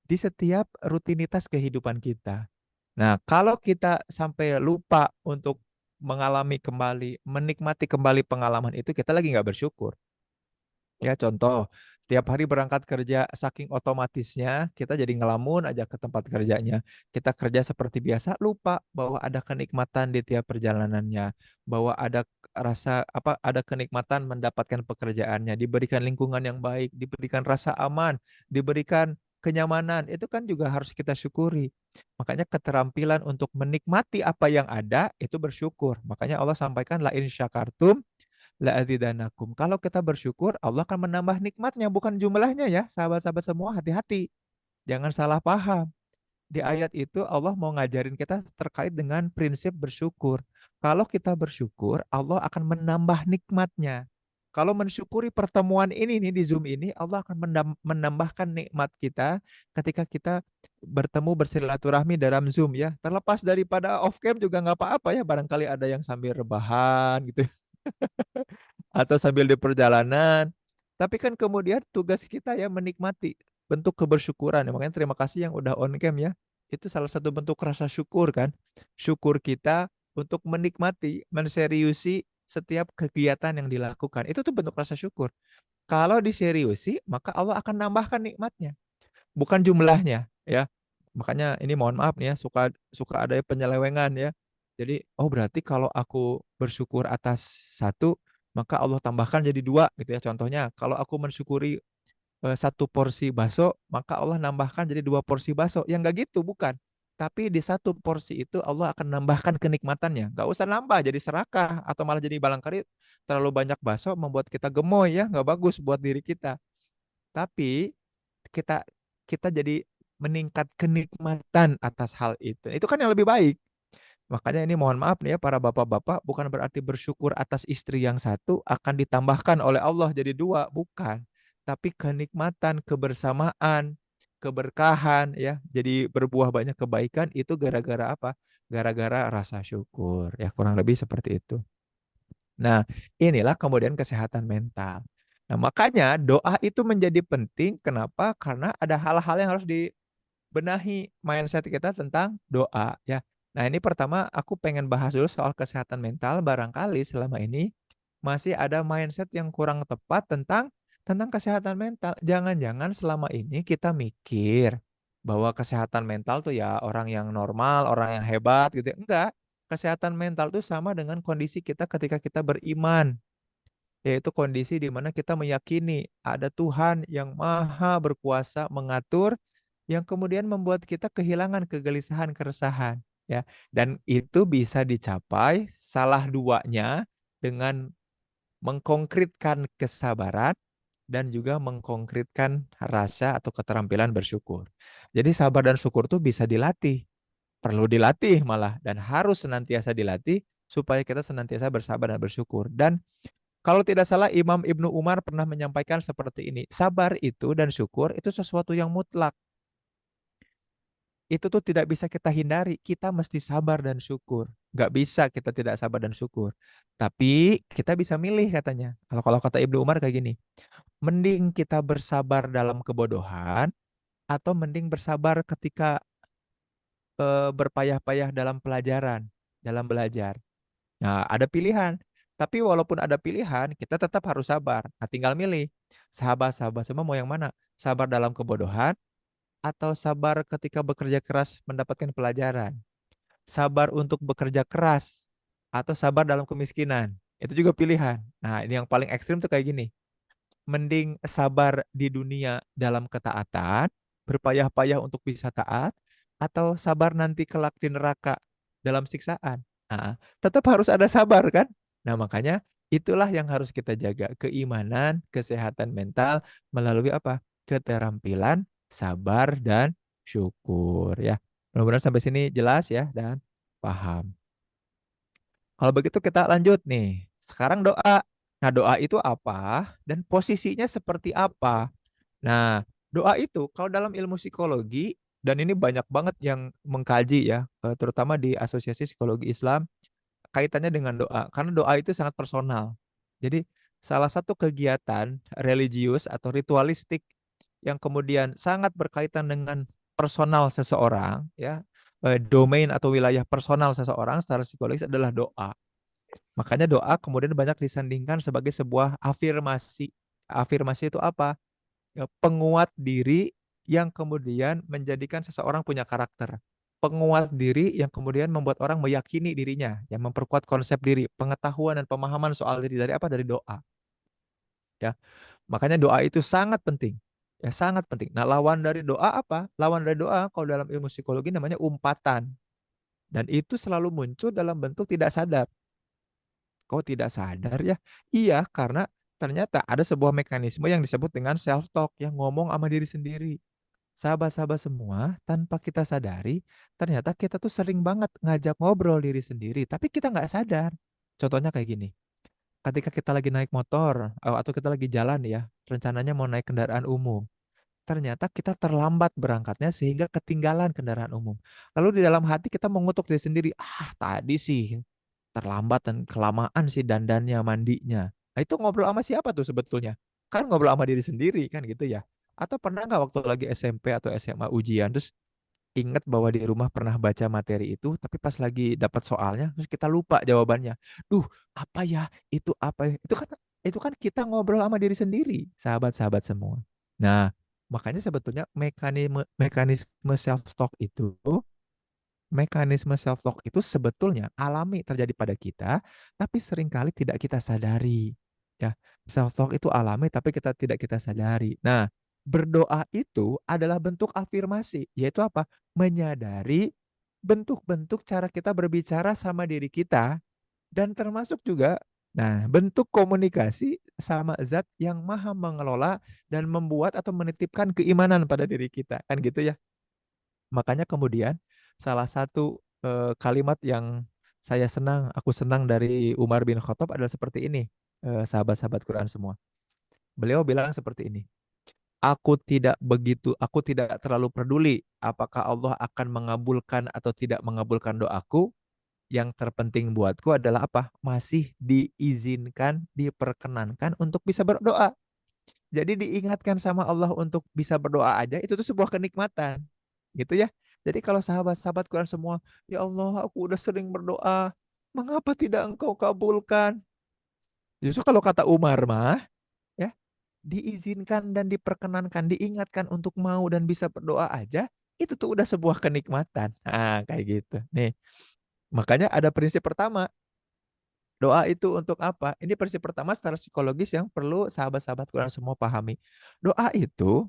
Speaker 3: di setiap rutinitas kehidupan kita. Nah, kalau kita sampai lupa untuk mengalami kembali, menikmati kembali pengalaman itu, kita lagi nggak bersyukur. Ya, contoh, tiap hari berangkat kerja, saking otomatisnya, kita jadi ngelamun aja ke tempat kerjanya. Kita kerja seperti biasa, lupa bahwa ada kenikmatan di tiap perjalanannya, bahwa ada rasa apa, ada kenikmatan mendapatkan pekerjaannya, diberikan lingkungan yang baik, diberikan rasa aman, diberikan kenyamanan. Itu kan juga harus kita syukuri. Makanya keterampilan untuk menikmati apa yang ada itu bersyukur. Makanya Allah sampaikan la in syakartum la'adzidanakum. Kalau kita bersyukur, Allah akan menambah nikmatnya, bukan jumlahnya ya, sahabat-sahabat semua, hati-hati. Jangan salah paham. Di ayat itu Allah mau ngajarin kita terkait dengan prinsip bersyukur. Kalau kita bersyukur, Allah akan menambah nikmatnya. Kalau mensyukuri pertemuan ini nih di Zoom ini, Allah akan menambahkan nikmat kita ketika kita bertemu bersilaturahmi dalam Zoom ya. Terlepas daripada off cam juga nggak apa-apa ya. Barangkali ada yang sambil rebahan gitu atau sambil di perjalanan. Tapi kan kemudian tugas kita ya menikmati bentuk kebersyukuran. Ya, makanya terima kasih yang udah on cam ya. Itu salah satu bentuk rasa syukur kan. Syukur kita untuk menikmati, menseriusi setiap kegiatan yang dilakukan. Itu tuh bentuk rasa syukur. Kalau diseriusi, maka Allah akan nambahkan nikmatnya, bukan jumlahnya ya. Makanya ini mohon maaf nih ya, suka suka ada penyelewengan ya. Jadi, oh berarti kalau aku bersyukur atas satu, maka Allah tambahkan jadi dua gitu ya. Contohnya, kalau aku mensyukuri satu porsi bakso, maka Allah nambahkan jadi dua porsi bakso. Yang enggak gitu, bukan. Tapi di satu porsi itu Allah akan nambahkan kenikmatannya. Nggak usah nambah jadi serakah atau malah jadi balangkari. Terlalu banyak bakso membuat kita gemoy ya, nggak bagus buat diri kita. Tapi kita kita jadi meningkat kenikmatan atas hal itu. Itu kan yang lebih baik. Makanya ini mohon maaf nih ya para bapak-bapak, bukan berarti bersyukur atas istri yang satu akan ditambahkan oleh Allah jadi dua, bukan. Tapi kenikmatan, kebersamaan, keberkahan ya, jadi berbuah banyak kebaikan itu gara-gara apa? Gara-gara rasa syukur. Ya kurang lebih seperti itu. Nah, inilah kemudian kesehatan mental. Nah, makanya doa itu menjadi penting. Kenapa? Karena ada hal-hal yang harus dibenahi mindset kita tentang doa ya. Nah, ini pertama aku pengen bahas dulu soal kesehatan mental. Barangkali selama ini masih ada mindset yang kurang tepat tentang kesehatan mental. Jangan-jangan selama ini kita mikir bahwa kesehatan mental tuh ya orang yang normal, orang yang hebat gitu. Enggak. Kesehatan mental tuh sama dengan kondisi kita ketika kita beriman, yaitu kondisi di mana kita meyakini ada Tuhan yang maha berkuasa mengatur, yang kemudian membuat kita kehilangan kegelisahan, keresahan, ya. Dan itu bisa dicapai salah duanya dengan mengkonkretkan kesabaran dan juga mengkonkretkan rasa atau keterampilan bersyukur. Jadi sabar dan syukur tuh bisa dilatih, perlu dilatih malah, dan harus senantiasa dilatih supaya kita senantiasa bersabar dan bersyukur. Dan kalau tidak salah Imam Ibnu Umar pernah menyampaikan seperti ini, sabar itu dan syukur itu sesuatu yang mutlak. Itu tuh tidak bisa kita hindari, kita mesti sabar dan syukur. Nggak bisa kita tidak sabar dan syukur. Tapi kita bisa milih katanya. Kalau kalau kata Ibnu Umar kayak gini, mending kita bersabar dalam kebodohan atau mending bersabar ketika berpayah-payah dalam pelajaran, dalam belajar. Nah, ada pilihan. Tapi walaupun ada pilihan, kita tetap harus sabar. Nah, tinggal milih. Sahabat-sahabat semua mau yang mana? Sabar dalam kebodohan atau sabar ketika bekerja keras mendapatkan pelajaran? Sabar untuk bekerja keras atau sabar dalam kemiskinan? Itu juga pilihan. Nah, ini yang paling ekstrim tuh kayak gini. Mending sabar di dunia dalam ketaatan, berpayah-payah untuk bisa taat, atau sabar nanti kelak di neraka dalam siksaan. Nah, tetap harus ada sabar kan? Nah, makanya itulah yang harus kita jaga, keimanan, kesehatan mental melalui apa? Keterampilan, sabar dan syukur ya. Mudah-mudahan sampai sini jelas ya dan paham. Kalau begitu kita lanjut nih. Sekarang doa. Nah, doa itu apa dan posisinya seperti apa? Nah, doa itu kalau dalam ilmu psikologi dan ini banyak banget yang mengkaji ya, terutama di Asosiasi Psikologi Islam kaitannya dengan doa. Karena doa itu sangat personal. Jadi, salah satu kegiatan religius atau ritualistik yang kemudian sangat berkaitan dengan personal seseorang ya, domain atau wilayah personal seseorang secara psikologis adalah doa. Makanya doa kemudian banyak disandingkan sebagai sebuah afirmasi. Afirmasi itu apa? Ya, penguat diri yang kemudian menjadikan seseorang punya karakter. Penguat diri yang kemudian membuat orang meyakini dirinya, yang memperkuat konsep diri, pengetahuan dan pemahaman soal diri dari apa? Dari doa. Ya, makanya doa itu sangat penting. Ya, sangat penting. Nah, lawan dari doa apa? Lawan dari doa kalau dalam ilmu psikologi namanya umpatan. Dan itu selalu muncul dalam bentuk tidak sadar. Kok tidak sadar ya? Iya, karena ternyata ada sebuah mekanisme yang disebut dengan self talk yang ngomong sama diri sendiri. Sahabat-sahabat semua, tanpa kita sadari, ternyata kita tuh sering banget ngajak ngobrol diri sendiri, tapi kita nggak sadar. Contohnya kayak gini, ketika kita lagi naik motor atau kita lagi jalan ya, rencananya mau naik kendaraan umum, ternyata kita terlambat berangkatnya sehingga ketinggalan kendaraan umum. Lalu di dalam hati kita mengutuk diri sendiri, ah tadi sih terlambat dan kelamaan sih dandannya, mandinya. Nah, itu ngobrol sama siapa tuh sebetulnya? Kan ngobrol sama diri sendiri kan gitu ya. Atau pernah nggak waktu lagi SMP atau SMA ujian terus ingat bahwa di rumah pernah baca materi itu, tapi pas lagi dapat soalnya terus kita lupa jawabannya. Duh, apa ya? Itu apa ya? Itu kan kita ngobrol sama diri sendiri, sahabat-sahabat semua. Nah, makanya sebetulnya mekanisme mekanisme self talk itu mekanisme self talk itu sebetulnya alami terjadi pada kita, tapi seringkali tidak kita sadari. Ya, self talk itu alami tapi tidak kita sadari. Nah, berdoa itu adalah bentuk afirmasi, yaitu apa? Menyadari bentuk-bentuk cara kita berbicara sama diri kita dan termasuk juga bentuk komunikasi sama zat yang maha mengelola dan membuat atau menitipkan keimanan pada diri kita. Kan gitu ya. Makanya kemudian salah satu kalimat yang aku senang dari Umar bin Khattab adalah seperti ini, sahabat-sahabat Quran semua. Beliau bilang seperti ini, aku tidak terlalu peduli apakah Allah akan mengabulkan atau tidak mengabulkan doaku. Yang terpenting buatku adalah apa? Masih diizinkan, diperkenankan untuk bisa berdoa. Jadi diingatkan sama Allah untuk bisa berdoa aja itu tuh sebuah kenikmatan. Gitu ya. Jadi kalau sahabat-sahabat Quran semua, ya Allah, aku udah sering berdoa, mengapa tidak Engkau kabulkan? Justru kalau kata Umar mah, ya, diizinkan dan diperkenankan, diingatkan untuk mau dan bisa berdoa aja, itu tuh udah sebuah kenikmatan. Nah, kayak gitu. Nih, makanya ada prinsip pertama, doa itu untuk apa? Ini prinsip pertama secara psikologis yang perlu sahabat-sahabat Quran semua pahami. Doa itu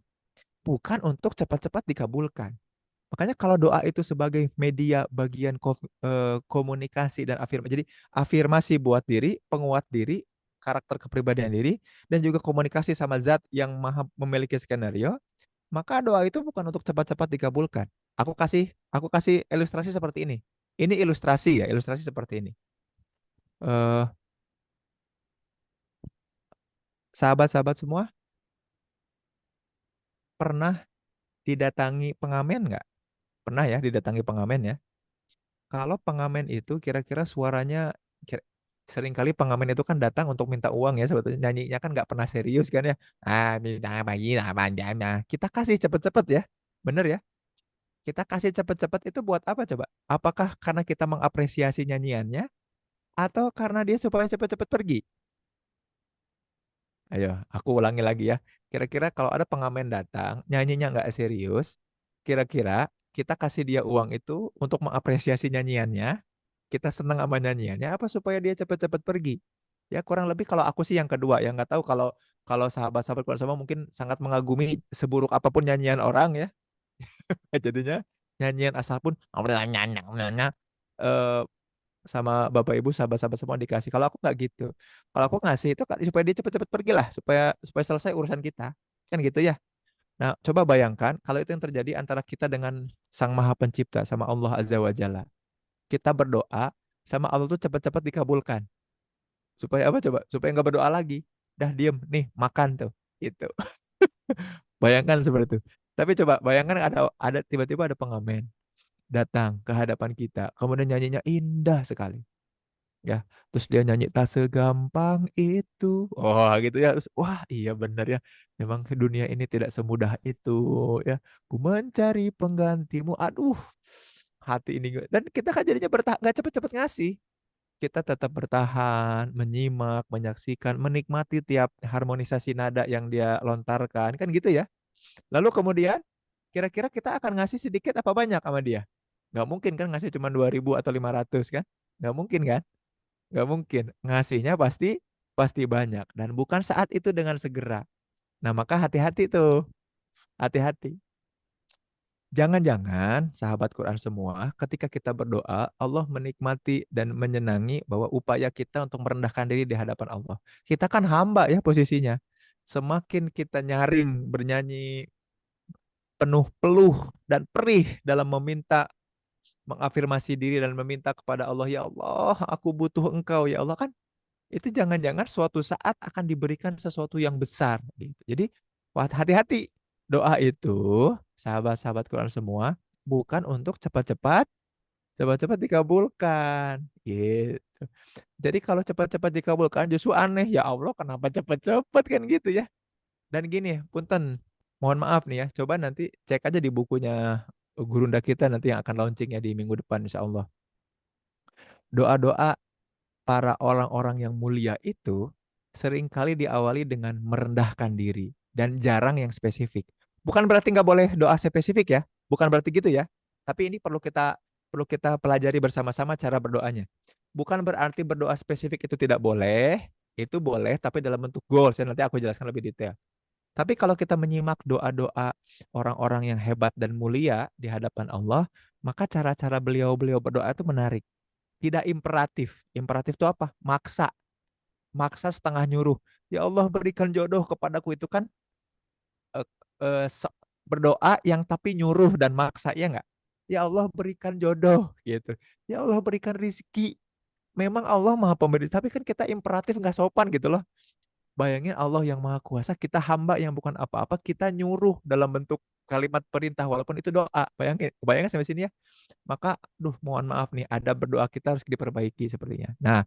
Speaker 3: bukan untuk cepat-cepat dikabulkan. Makanya kalau doa itu sebagai media bagian komunikasi dan afirmasi. Jadi afirmasi buat diri, penguat diri, karakter kepribadian diri, dan juga komunikasi sama zat yang maha memiliki skenario, maka doa itu bukan untuk cepat-cepat dikabulkan. Aku kasih ilustrasi seperti ini. Ini ilustrasi ya, ilustrasi seperti ini. Eh, sahabat-sahabat semua pernah didatangi pengamen nggak? Pernah ya didatangi pengamen ya? Kalau pengamen itu kira-kira suaranya kira- seringkali pengamen itu kan datang untuk minta uang ya sebetulnya nyanyinya kan nggak pernah serius kan ya. Ah, minta bayi lah panjangnya. Kita kasih cepet-cepet ya. Bener ya? Kita kasih cepet-cepet itu buat apa coba? Apakah karena kita mengapresiasi nyanyiannya atau karena dia supaya cepet-cepet pergi? Ayo, aku ulangi lagi ya. Kira-kira kalau ada pengamen datang, nyanyinya nggak serius, kira-kira kita kasih dia uang itu untuk mengapresiasi nyanyiannya, kita senang sama nyanyiannya, apa supaya dia cepet-cepet pergi? Ya kurang lebih kalau aku sih yang kedua, yang nggak tahu kalau kalau sahabat-sahabat keluar sama mungkin sangat mengagumi seburuk apapun nyanyian orang ya. Jadinya nyanyian asal pun eh, sama bapak ibu sahabat-sahabat semua dikasih. Kalau aku nggak gitu. Kalau aku ngasih itu supaya dia cepet-cepet pergi lah, supaya supaya selesai urusan kita. Kan gitu ya. Nah, coba bayangkan kalau itu yang terjadi antara kita dengan Sang Maha Pencipta sama Allah Azza wa Jalla. Kita berdoa sama Allah tuh cepet-cepet dikabulkan. Supaya apa coba? Supaya nggak berdoa lagi. Dah diem, nih makan tuh. Gitu. Bayangkan seperti itu. Tapi coba bayangkan ada tiba-tiba ada pengamen datang ke hadapan kita. Kemudian nyanyinya indah sekali. Ya, terus dia nyanyi tak segampang itu. Oh, gitu ya. Terus, wah, iya benar ya. Memang dunia ini tidak semudah itu ya. Ku mencari penggantimu. Aduh, hati ini. Dan kita kan jadinya bertahan, nggak cepet-cepet ngasih. Kita tetap bertahan, menyimak, menyaksikan, menikmati tiap harmonisasi nada yang dia lontarkan. Kan gitu ya. Lalu kemudian, kira-kira kita akan ngasih sedikit apa banyak sama dia? Nggak mungkin kan ngasih cuma 2.000 atau 500 kan? Nggak mungkin kan? Nggak mungkin. Ngasihnya pasti pasti banyak. Dan bukan saat itu dengan segera. Nah, maka hati-hati tuh. Hati-hati. Jangan-jangan sahabat Quran semua, ketika kita berdoa, Allah menikmati dan menyenangi bahwa upaya kita untuk merendahkan diri di hadapan Allah. Kita kan hamba ya posisinya. Semakin kita nyaring, bernyanyi penuh peluh dan perih dalam meminta mengafirmasi diri dan meminta kepada Allah, ya Allah, aku butuh Engkau ya Allah, kan itu jangan-jangan suatu saat akan diberikan sesuatu yang besar gitu. Jadi hati-hati, doa itu sahabat-sahabat Quran semua bukan untuk cepat-cepat dikabulkan gitu. Jadi kalau cepat-cepat dikabulkan justru aneh, ya Allah kenapa cepat-cepat kan gitu ya. Dan gini, punten, mohon maaf nih ya, coba nanti cek aja di bukunya Gurunda kita nanti yang akan launching ya di minggu depan insya Allah. Doa-doa para orang-orang yang mulia itu seringkali diawali dengan merendahkan diri dan jarang yang spesifik. Bukan berarti nggak boleh doa spesifik ya, bukan berarti gitu ya. Tapi ini perlu kita pelajari bersama-sama cara berdoanya. Bukan berarti berdoa spesifik itu tidak boleh, itu boleh tapi dalam bentuk goals. Ya, nanti aku jelaskan lebih detail. Tapi kalau kita menyimak doa-doa orang-orang yang hebat dan mulia di hadapan Allah, maka cara-cara beliau-beliau berdoa itu menarik. Tidak imperatif. Imperatif itu apa? Maksa. Maksa setengah nyuruh. Ya Allah berikan jodoh kepadaku itu kan eh, berdoa yang tapi nyuruh dan maksa ya nggak? Ya Allah berikan jodoh gitu. Ya Allah berikan rizki. Memang Allah maha pemberi, tapi kan kita imperatif nggak sopan gitu loh. Bayangin Allah yang maha kuasa, kita hamba yang bukan apa-apa, kita nyuruh dalam bentuk kalimat perintah walaupun itu doa. Bayangin, bayangin sampai sini ya. Maka, duh mohon maaf nih, ada berdoa kita harus diperbaiki sepertinya. Nah,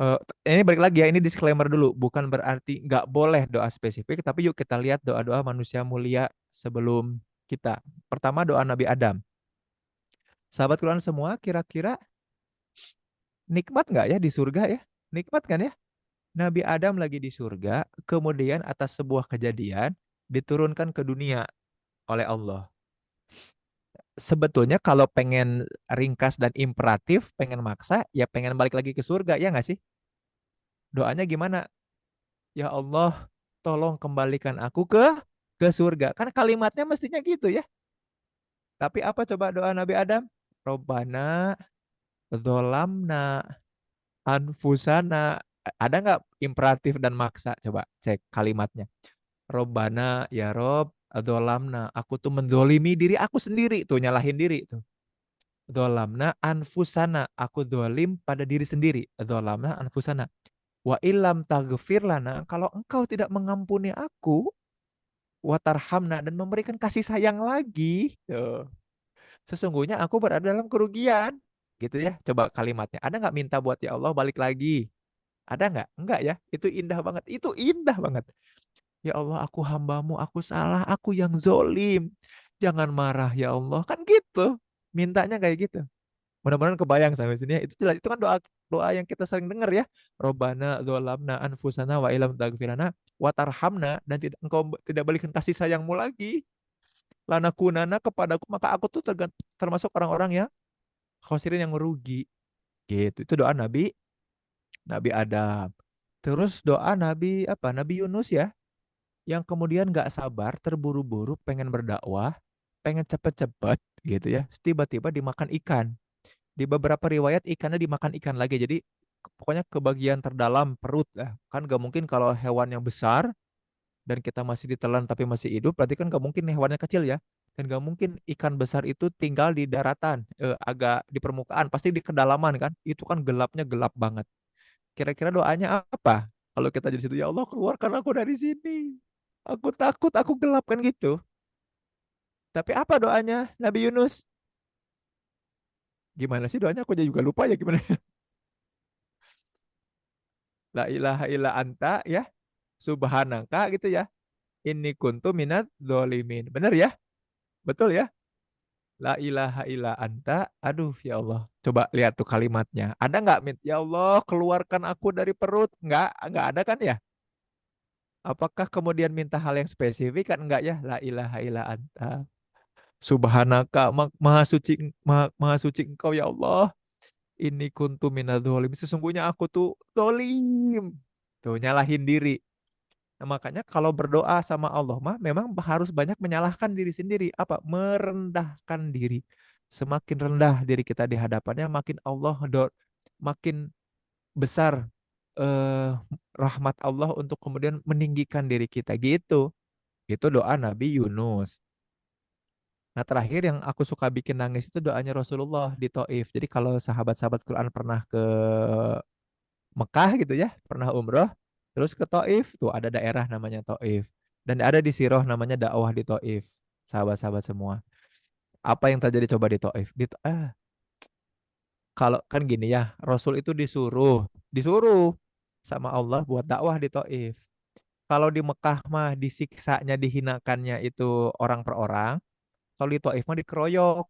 Speaker 3: Eh, ini balik lagi ya, ini disclaimer dulu, bukan berarti nggak boleh doa spesifik, tapi yuk kita lihat doa-doa manusia mulia sebelum kita. Pertama doa Nabi Adam. Sahabat Quran semua, kira-kira nikmat nggak ya di surga ya? Nikmat kan ya? Nabi Adam lagi di surga, kemudian atas sebuah kejadian diturunkan ke dunia oleh Allah. Sebetulnya kalau pengen ringkas dan imperatif, pengen maksa, ya pengen balik lagi ke surga, ya nggak sih? Doanya gimana? Ya Allah, tolong kembalikan aku ke surga. Kan kalimatnya mestinya gitu ya. Tapi apa coba doa Nabi Adam? Robbana zolamna anfusana. Ada nggak imperatif dan maksa? Coba cek kalimatnya. Robbana ya Rob zolamna. Aku tuh mendolimi diri aku sendiri. Tuh nyalahin diri tuh. Zolamna anfusana. Aku dolim pada diri sendiri. Zolamna anfusana. Wa ilam taghfir lana. Kalau engkau tidak mengampuni aku, watarhamna dan memberikan kasih sayang lagi. Tuh. Sesungguhnya aku berada dalam kerugian. Gitu ya. Coba kalimatnya. Ada nggak minta buat ya Allah balik lagi? Ada nggak? Enggak ya. Itu indah banget. Itu indah banget. Ya Allah, aku hambamu, aku salah, aku yang zolim. Jangan marah ya Allah. Kan gitu. Mintanya kayak gitu. Mudah-mudahan kebayang sampai sini ya. Itu jelas, itu kan doa doa yang kita sering dengar ya. Robbana dzolamna anfusana wa ilam taghfirana wa tarhamna, dan tidak engkau tidak berikan kasih sayangmu lagi. Lanakunana kepadaku, maka aku tuh termasuk orang-orang yang khosirin, yang merugi. Gitu. Itu doa Nabi Nabi Adam. Terus doa Nabi apa? Nabi Yunus ya, yang kemudian nggak sabar, terburu-buru, pengen berdakwah, pengen cepet-cepet gitu ya. Tiba-tiba dimakan ikan. Di beberapa riwayat ikannya dimakan ikan lagi. Jadi pokoknya ke bagian terdalam perut lah. Kan gak mungkin kalau hewan yang besar dan kita masih ditelan tapi masih hidup, berarti kan gak mungkin hewannya kecil ya. Dan gak mungkin ikan besar itu tinggal di daratan, agak di permukaan, pasti di kedalaman kan. Itu kan gelapnya gelap banget. Kira-kira doanya apa? Kalau kita jadi situ, ya Allah keluarkan aku dari sini. Aku takut, aku gelap kan gitu. Tapi apa doanya Nabi Yunus? Gimana sih doanya? Aku juga lupa ya gimana. La ilaha illa anta ya, subhanaka gitu ya. Inni kuntu minat zolimin. Bener ya? Betul ya? La ilaha illa anta. Aduh ya Allah. Coba lihat tuh kalimatnya. Ada nggak, Mit? Ya Allah, keluarkan aku dari perut. Nggak ada kan ya? Apakah kemudian minta hal yang spesifik kan? Enggak ya? La ilaha illa anta. Subhanaka, maha suci, maha suci engkau ya Allah. Ini kuntu minadz-dzalimin. Sesungguhnya aku tuh dolim. Tuh nyalahin diri. Nah, makanya kalau berdoa sama Allah mah memang harus banyak menyalahkan diri sendiri. Apa? Merendahkan diri. Semakin rendah diri kita di hadapannya, makin makin besar eh, rahmat Allah untuk kemudian meninggikan diri kita gitu. Itu doa Nabi Yunus. Nah, terakhir yang aku suka bikin nangis itu doanya Rasulullah di Taif. Jadi kalau sahabat-sahabat Quran pernah ke Mekah gitu ya, pernah umroh, terus ke Taif, tuh ada daerah namanya Taif. Dan ada di Sirah namanya dakwah di Taif. Sahabat-sahabat semua. Apa yang terjadi coba di Taif? Kalau kan gini ya, Rasul itu disuruh sama Allah buat dakwah di Taif. Kalau di Mekah mah disiksanya, dihinakannya itu orang per orang. Kalau di Taif mah dikeroyok.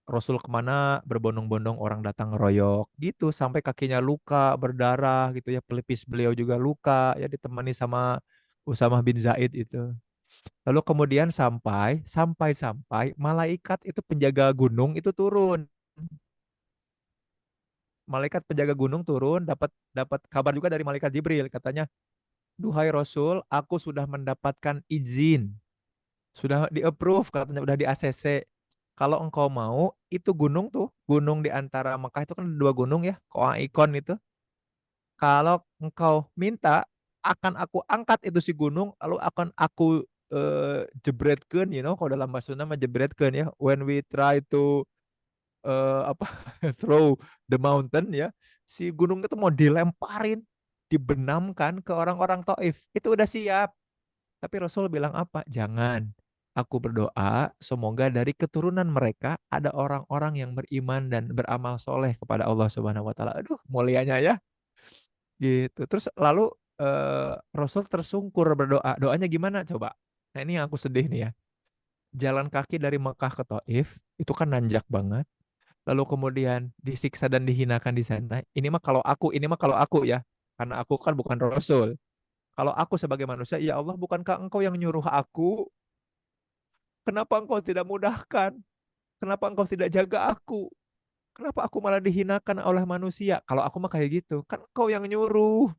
Speaker 3: Rasul kemana berbondong-bondong orang datang ngeroyok gitu sampai kakinya luka berdarah gitu ya, pelipis beliau juga luka ya, ditemani sama Usamah bin Zaid itu. Lalu kemudian sampai malaikat itu penjaga gunung itu turun. Malaikat penjaga gunung turun, dapat dapat kabar juga dari malaikat Jibril, katanya, "Duhai Rasul, aku sudah mendapatkan izin, sudah di-approve," katanya, udah di ACC. Kalau engkau mau, itu gunung tuh, gunung di antara Mekah itu kan ada dua gunung ya, Koa Ikon itu. Kalau engkau minta, akan aku angkat itu si gunung, lalu akan aku jebretkeun, kalau dalam bahasa Sunda mah jebretkeun ya. When we try to apa throw the mountain ya, si gunung itu mau dilemparin, dibenamkan ke orang-orang Taif. Itu udah siap. Tapi Rasul bilang apa? Jangan. Aku berdoa semoga dari keturunan mereka ada orang-orang yang beriman dan beramal soleh kepada Allah Subhanahu wa taala. Aduh, mulianya ya. Gitu. Terus lalu Rasul tersungkur berdoa. Doanya gimana coba? Nah, ini yang aku sedih nih ya. Jalan kaki dari Mekah ke Taif itu kan nanjak banget. Lalu kemudian disiksa dan dihinakan di sana. Ini mah kalau aku ya. Karena aku kan bukan Rasul. Kalau aku sebagai manusia, ya Allah, bukankah engkau yang nyuruh aku? Kenapa engkau tidak mudahkan? Kenapa engkau tidak jaga aku? Kenapa aku malah dihinakan oleh manusia? Kalau aku mah kayak gitu. Kan engkau yang nyuruh.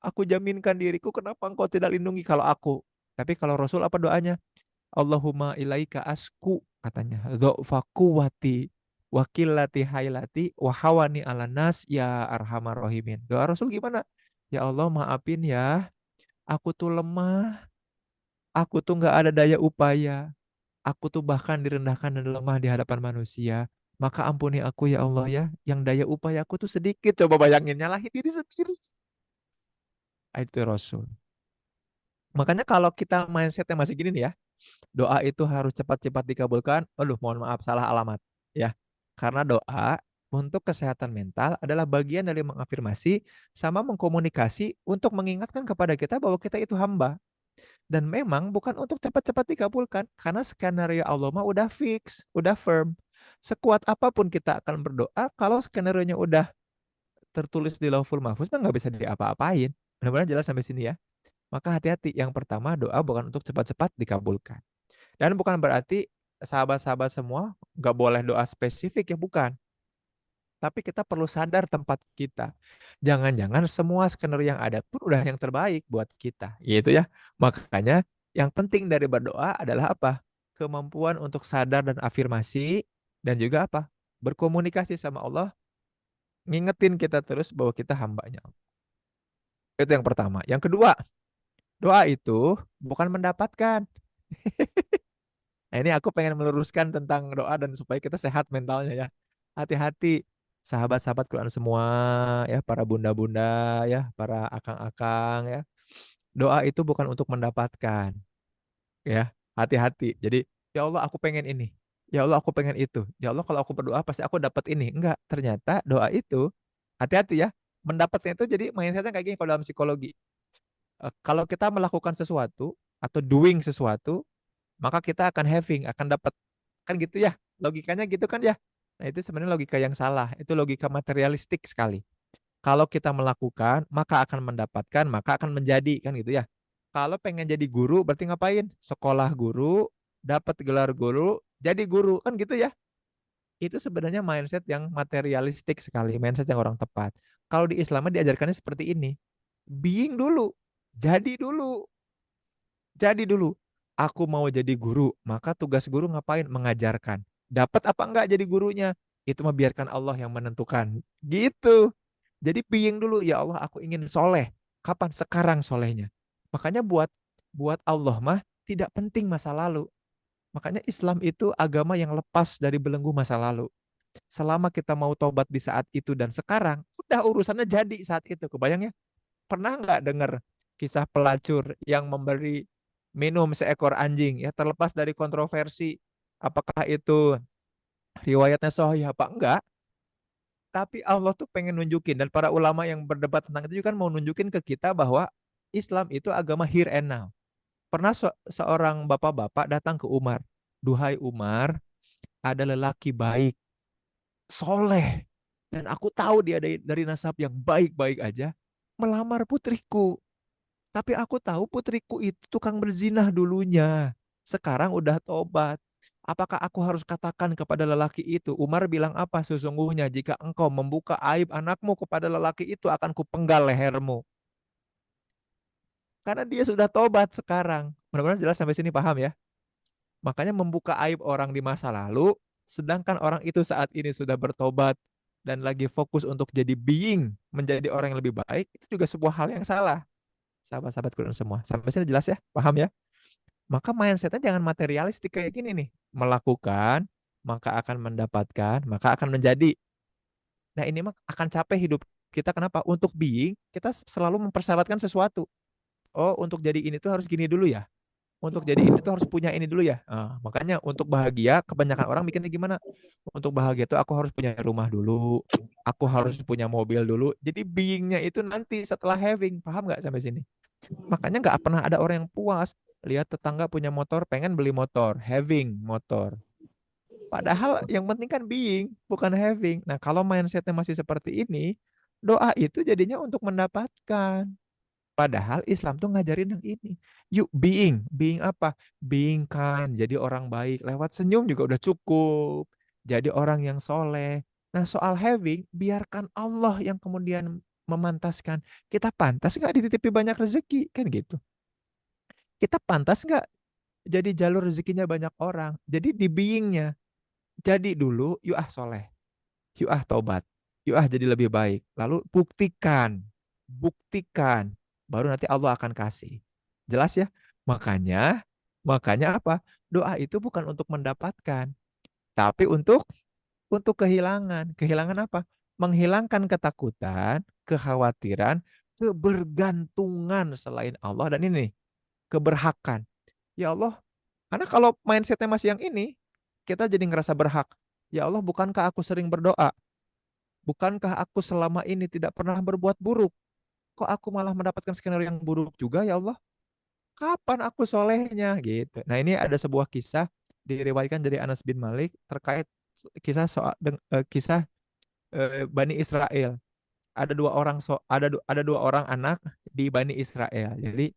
Speaker 3: Aku jaminkan diriku, kenapa engkau tidak lindungi kalau aku? Tapi kalau Rasul apa doanya? Allahumma ilaika asku, katanya. Dho'fa quwwati wakilati hailati wahawani ala nas ya arhamar rahimin. Doa Rasul gimana? Ya Allah, maafin ya. Aku tuh lemah. Aku tuh nggak ada daya upaya. Aku tuh bahkan direndahkan dan lemah di hadapan manusia. Maka ampuni aku ya Allah ya. Yang daya upaya aku tuh sedikit. Coba bayangin, nyalahin diri sendiri. Itu Rasul. Makanya kalau kita mindsetnya masih gini nih ya, doa itu harus cepat-cepat dikabulkan. Aduh, mohon maaf, salah alamat. Ya, karena doa untuk kesehatan mental adalah bagian dari mengafirmasi sama mengkomunikasi untuk mengingatkan kepada kita bahwa kita itu hamba. Dan memang bukan untuk cepat-cepat dikabulkan, karena skenario Allah mah udah fix, udah firm. Sekuat apapun kita akan berdoa, kalau skenario-nya udah tertulis di Lauhul Mahfuz, mah nggak bisa diapa-apain. Mudah-mudahan jelas sampai sini ya. Maka hati-hati. Yang pertama, doa bukan untuk cepat-cepat dikabulkan. Dan bukan berarti sahabat-sahabat semua nggak boleh doa spesifik ya, bukan. Tapi kita perlu sadar tempat kita. Jangan-jangan semua skenario yang ada pun udah yang terbaik buat kita. Gitu ya. Makanya yang penting dari berdoa adalah apa? Kemampuan untuk sadar dan afirmasi. Dan juga apa? Berkomunikasi sama Allah. Ngingetin kita terus bahwa kita hambanya. Itu yang pertama. Yang kedua, doa itu bukan mendapatkan. Nah, ini aku pengen meluruskan tentang doa dan supaya kita sehat mentalnya ya. Hati-hati sahabat-sahabat Quran semua ya, para bunda-bunda ya, para akang-akang ya. Doa itu bukan untuk mendapatkan ya. Hati-hati. Jadi, ya Allah aku pengen ini. Ya Allah aku pengen itu. Ya Allah kalau aku berdoa pasti aku dapat ini. Enggak, ternyata doa itu hati-hati ya. Mendapatkan itu jadi mindsetnya kayak gini kalau dalam psikologi. Kalau kita melakukan sesuatu atau doing sesuatu, maka kita akan having, akan dapat. Kan gitu ya, logikanya gitu kan ya. Nah itu sebenarnya logika yang salah, itu logika materialistik sekali. Kalau kita melakukan, maka akan mendapatkan, maka akan menjadi, kan gitu ya. Kalau pengen jadi guru, berarti ngapain? Sekolah guru, dapat gelar guru, jadi guru, kan gitu ya. Itu sebenarnya mindset yang materialistik sekali, mindset yang orang tepat. Kalau di Islam diajarkannya seperti ini, being dulu, jadi dulu, jadi dulu. Aku mau jadi guru, maka tugas guru ngapain? Mengajarkan. Dapat apa enggak jadi gurunya? Itu mah biarkan Allah yang menentukan. Gitu. Jadi piying dulu, ya Allah aku ingin soleh. Kapan? Sekarang solehnya. Makanya buat buat Allah mah tidak penting masa lalu. Makanya Islam itu agama yang lepas dari belenggu masa lalu. Selama kita mau tobat di saat itu dan sekarang, udah urusannya jadi saat itu. Kebayang ya? Pernah nggak dengar kisah pelacur yang memberi minum seekor anjing ya, terlepas dari kontroversi apakah itu riwayatnya sahih apa enggak, tapi Allah tuh pengen nunjukin, dan para ulama yang berdebat tentang itu juga kan mau nunjukin ke kita bahwa Islam itu agama here and now. Pernah seorang bapak-bapak datang ke Umar, duhai Umar, ada lelaki baik, soleh, dan aku tahu dia dari nasab yang baik-baik aja, melamar putriku. Tapi aku tahu putriku itu tukang berzinah dulunya. Sekarang udah tobat. Apakah aku harus katakan kepada lelaki itu? Umar bilang apa? Sesungguhnya jika engkau membuka aib anakmu kepada lelaki itu akan kupenggal lehermu. Karena dia sudah tobat sekarang. Mudah-mudahan jelas sampai sini paham ya. Makanya membuka aib orang di masa lalu, sedangkan orang itu saat ini sudah bertobat dan lagi fokus untuk jadi being, menjadi orang yang lebih baik, itu juga sebuah hal yang salah. Sahabat-sahabat Quran semua. Sampai sini jelas ya? Paham ya? Maka mindsetnya jangan materialistik kayak gini nih. Melakukan, maka akan mendapatkan, maka akan menjadi. Nah ini mah akan capek hidup kita. Kenapa? Untuk being, kita selalu mempersyaratkan sesuatu. Oh, untuk jadi ini tuh harus gini dulu ya. Untuk jadi ini tuh harus punya ini dulu ya. Nah, makanya untuk bahagia, kebanyakan orang mikirnya gimana? Untuk bahagia tuh aku harus punya rumah dulu. Aku harus punya mobil dulu. Jadi beingnya itu nanti setelah having. Paham nggak sampai sini? Makanya nggak pernah ada orang yang puas. Lihat tetangga punya motor, pengen beli motor, having motor. Padahal yang penting kan being, bukan having. Nah, kalau mindsetnya masih seperti ini, doa itu jadinya untuk mendapatkan. Padahal Islam tuh ngajarin yang ini. Yuk being, being apa? Being kind, jadi orang baik. Lewat senyum juga udah cukup. Jadi orang yang soleh. Nah soal having, biarkan Allah yang kemudian memantaskan. Kita pantas nggak dititipi banyak rezeki? Kan gitu. Kita pantas nggak jadi jalur rezekinya banyak orang? Jadi di beingnya. Jadi dulu, yuk ah soleh. Yuk ah tobat. Yuk ah jadi lebih baik. Lalu buktikan. Buktikan. Baru nanti Allah akan kasih. Jelas ya? Makanya, makanya apa? Doa itu bukan untuk mendapatkan, tapi untuk kehilangan. Kehilangan apa? Menghilangkan ketakutan, kekhawatiran, kebergantungan selain Allah, dan ini keberhakan. Ya Allah, karena kalau mindsetnya masih yang ini, kita jadi ngerasa berhak. Ya Allah, bukankah aku sering berdoa? bukankah aku selama ini tidak pernah berbuat buruk? Kok aku malah mendapatkan skenario yang buruk juga ya Allah? Kapan aku solehnya gitu. Nah, ini ada sebuah kisah diriwayatkan dari Anas bin Malik terkait kisah kisah Bani Israel. Ada dua orang anak di Bani Israel. Jadi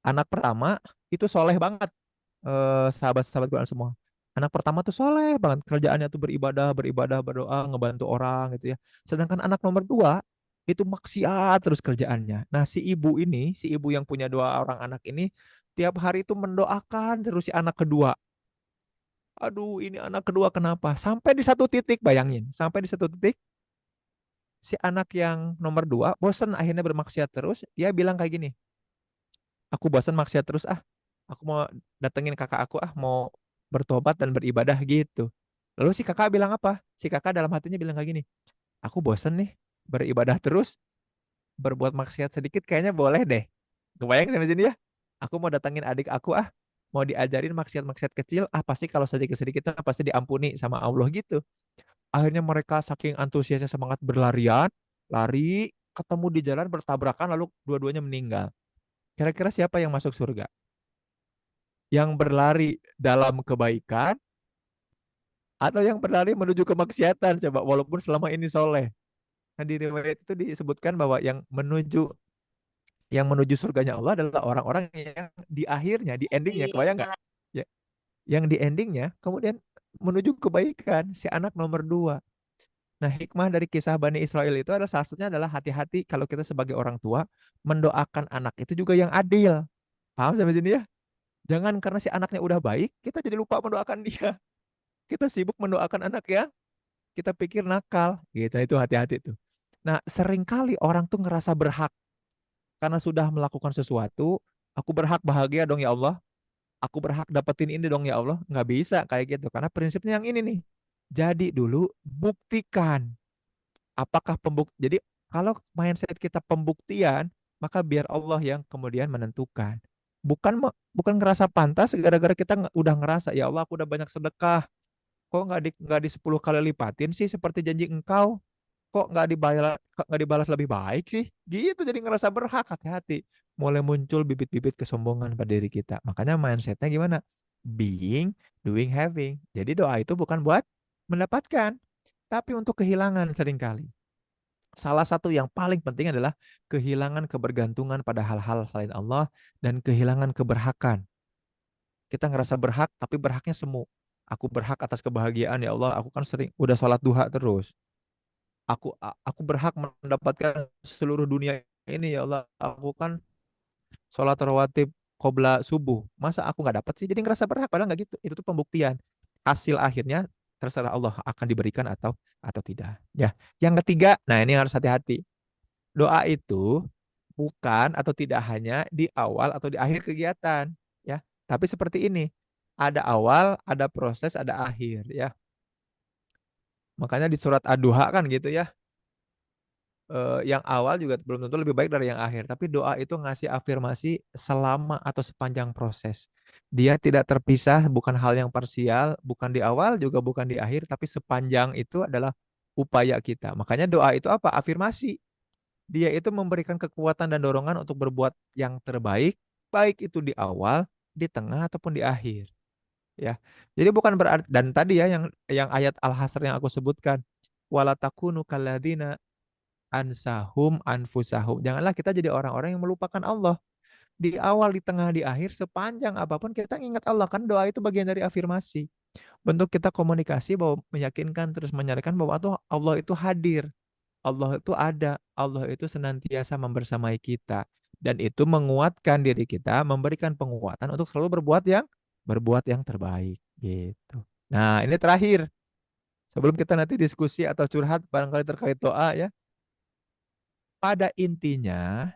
Speaker 3: anak pertama itu soleh banget, sahabat-sahabat Quran semua. Anak pertama tuh soleh banget, kerjaannya tuh beribadah, beribadah, berdoa, ngebantu orang gitu ya. Sedangkan anak nomor dua itu maksiat terus kerjaannya. Nah, si ibu yang punya dua orang anak ini, tiap hari itu mendoakan terus si anak kedua. Aduh, ini anak kedua kenapa? Sampai di satu titik, bayangin, sampai di satu titik si anak yang nomor dua bosen akhirnya bermaksiat terus. Dia bilang kayak gini, aku bosan maksiat terus ah, aku mau datengin kakak aku ah, mau bertobat dan beribadah gitu. Lalu si kakak bilang apa? Si kakak dalam hatinya bilang kayak gini, aku bosan nih beribadah terus, berbuat maksiat sedikit kayaknya boleh deh. Kebayang sampai sini ya? Aku mau datengin adik aku ah, mau diajarin maksiat-maksiat kecil ah, pasti kalau sedikit-sedikit pasti diampuni sama Allah gitu. Akhirnya mereka saking antusiasnya semangat berlarian, lari, ketemu di jalan bertabrakan lalu dua-duanya meninggal. Kira-kira siapa yang masuk surga? Yang berlari dalam kebaikan atau yang berlari menuju kemaksiatan coba walaupun selama ini soleh. Nah, di riwayat itu disebutkan bahwa yang menuju surganya Allah adalah orang-orang yang di akhirnya, di endingnya, kebayang nggak? Ya, yang di endingnya kemudian menuju kebaikan si anak nomor dua. Nah, hikmah dari kisah Bani Israel itu adalah salah satunya adalah hati-hati kalau kita sebagai orang tua mendoakan anak itu juga yang adil. Paham sampai sini ya? Jangan karena si anaknya udah baik, kita jadi lupa mendoakan dia. Kita sibuk mendoakan anak yang kita pikir nakal gitu. Itu hati-hati tuh. Nah, seringkali orang tuh ngerasa berhak karena sudah melakukan sesuatu. Aku berhak bahagia dong ya Allah, aku berhak dapetin ini dong ya Allah. Nggak bisa kayak gitu karena prinsipnya yang ini nih. Jadi dulu buktikan apakah jadi kalau mindset kita pembuktian, maka biar Allah yang kemudian menentukan. Bukan ngerasa pantas gara-gara kita udah ngerasa ya Allah aku udah banyak sedekah, kok nggak di 10 kali lipatin sih seperti janji engkau, kok nggak dibalas lebih baik sih, gitu jadi ngerasa berhak. Hati-hati mulai muncul bibit-bibit kesombongan pada diri kita. Makanya mindsetnya gimana? Being, doing, having. Jadi doa itu bukan buat mendapatkan tapi untuk kehilangan seringkali. Salah satu yang paling penting adalah kehilangan kebergantungan pada hal-hal selain Allah dan kehilangan keberhakan. Kita ngerasa berhak, tapi berhaknya semu. Aku berhak atas kebahagiaan ya Allah. Aku kan sering udah sholat duha terus. Aku berhak mendapatkan seluruh dunia ini ya Allah. Aku kan sholat rawatib qobla subuh. Masa aku nggak dapat sih? Jadi ngerasa berhak, padahal nggak gitu. Itu tuh pembuktian. Hasil akhirnya terserah Allah akan diberikan atau tidak. Ya, yang ketiga, nah ini harus hati-hati. Doa itu bukan atau tidak hanya di awal atau di akhir kegiatan, ya. Tapi seperti ini, ada awal, ada proses, ada akhir, ya. Makanya di surat Ad-Duha kan gitu ya. Yang awal juga belum tentu lebih baik dari yang akhir, tapi doa itu ngasih afirmasi selama atau sepanjang proses. Dia tidak terpisah, bukan hal yang parsial, bukan di awal juga bukan di akhir, tapi sepanjang itu adalah upaya kita. Makanya doa itu apa? Afirmasi. Dia itu memberikan kekuatan dan dorongan untuk berbuat yang terbaik, baik itu di awal, di tengah ataupun di akhir, ya. Jadi bukan berarti, dan tadi ya yang ayat Al-Hasr yang aku sebutkan, wala takunu kalladzina ansahum anfusahum. Janganlah kita jadi orang-orang yang melupakan Allah. Di awal, di tengah, di akhir, sepanjang apapun kita ingat Allah. Kan doa itu bagian dari afirmasi. Bentuk kita komunikasi bahwa meyakinkan terus menyadarkan bahwa Allah itu hadir. Allah itu ada, Allah itu senantiasa membersamai kita, dan itu menguatkan diri kita, memberikan penguatan untuk selalu berbuat yang terbaik gitu. Nah, ini terakhir sebelum kita nanti diskusi atau curhat barangkali terkait doa ya. Pada intinya,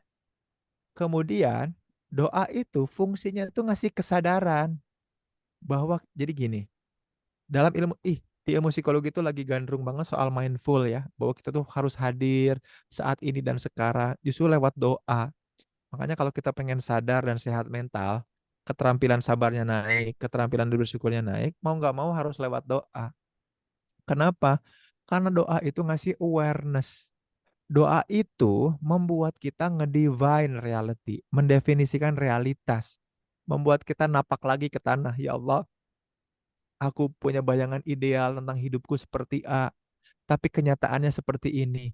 Speaker 3: kemudian doa itu fungsinya itu ngasih kesadaran bahwa jadi gini, dalam di ilmu psikologi itu lagi gandrung banget soal mindful ya, bahwa kita tuh harus hadir saat ini dan sekarang justru lewat doa. Makanya kalau kita pengen sadar dan sehat mental, keterampilan sabarnya naik, keterampilan bersyukurnya naik, mau nggak mau harus lewat doa. Kenapa? Karena doa itu ngasih awareness. Doa itu membuat kita ngedivine reality, mendefinisikan realitas, membuat kita napak lagi ke tanah. Ya Allah, aku punya bayangan ideal tentang hidupku seperti A, tapi kenyataannya seperti ini.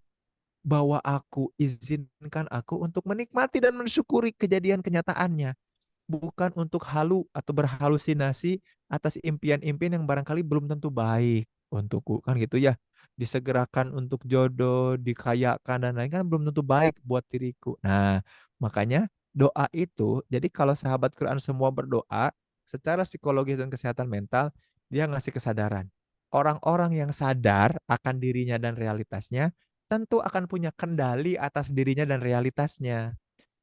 Speaker 3: Bahwa aku izinkan aku untuk menikmati dan mensyukuri kejadian kenyataannya, bukan untuk halu atau berhalusinasi atas impian-impian yang barangkali belum tentu baik untukku, kan gitu ya. Disegerakan untuk jodoh, dikayakan dan lain kan belum tentu baik buat diriku. Nah, makanya doa itu, jadi kalau sahabat Quran semua berdoa, secara psikologis dan kesehatan mental, dia ngasih kesadaran. Orang-orang yang sadar akan dirinya dan realitasnya, tentu akan punya kendali atas dirinya dan realitasnya.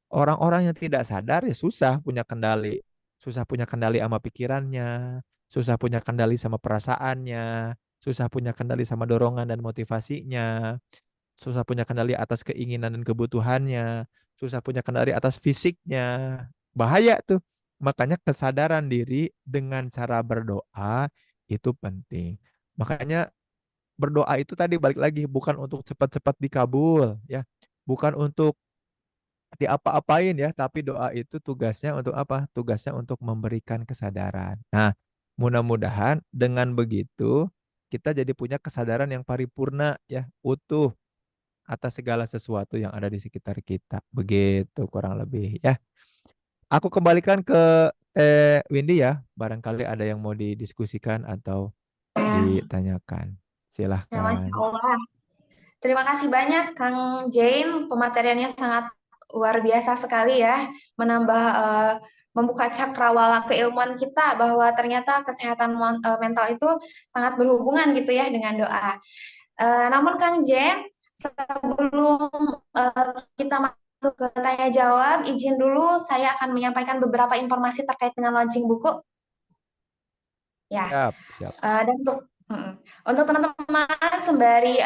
Speaker 3: Orang-orang yang tidak sadar ya susah punya kendali. Susah punya kendali sama pikirannya, susah punya kendali sama perasaannya, susah punya kendali sama dorongan dan motivasinya, susah punya kendali atas keinginan dan kebutuhannya, susah punya kendali atas fisiknya. Bahaya tuh. Makanya kesadaran diri dengan cara berdoa itu penting. Makanya berdoa itu tadi balik lagi bukan untuk cepat-cepat dikabul ya. Bukan untuk diapa-apain ya, tapi doa itu tugasnya untuk apa? Tugasnya untuk memberikan kesadaran. Nah, mudah-mudahan dengan begitu kita jadi punya kesadaran yang paripurna ya, utuh atas segala sesuatu yang ada di sekitar kita. Begitu kurang lebih ya. Aku kembalikan ke Windy ya, barangkali ada yang mau didiskusikan atau
Speaker 2: Ya,
Speaker 3: ditanyakan.
Speaker 2: ya, Masya
Speaker 3: Silahkan.
Speaker 2: Allah. Terima kasih banyak Kang Jane, pemateriannya sangat luar biasa sekali ya, menambah membuka cakrawala keilmuan kita bahwa ternyata kesehatan mental itu sangat berhubungan gitu ya dengan doa. Namun Kang Jane, sebelum kita masuk ke tanya jawab, izin dulu saya akan menyampaikan beberapa informasi terkait dengan launching buku. Ya,
Speaker 3: Siap, siap.
Speaker 2: dan untuk teman-teman sembari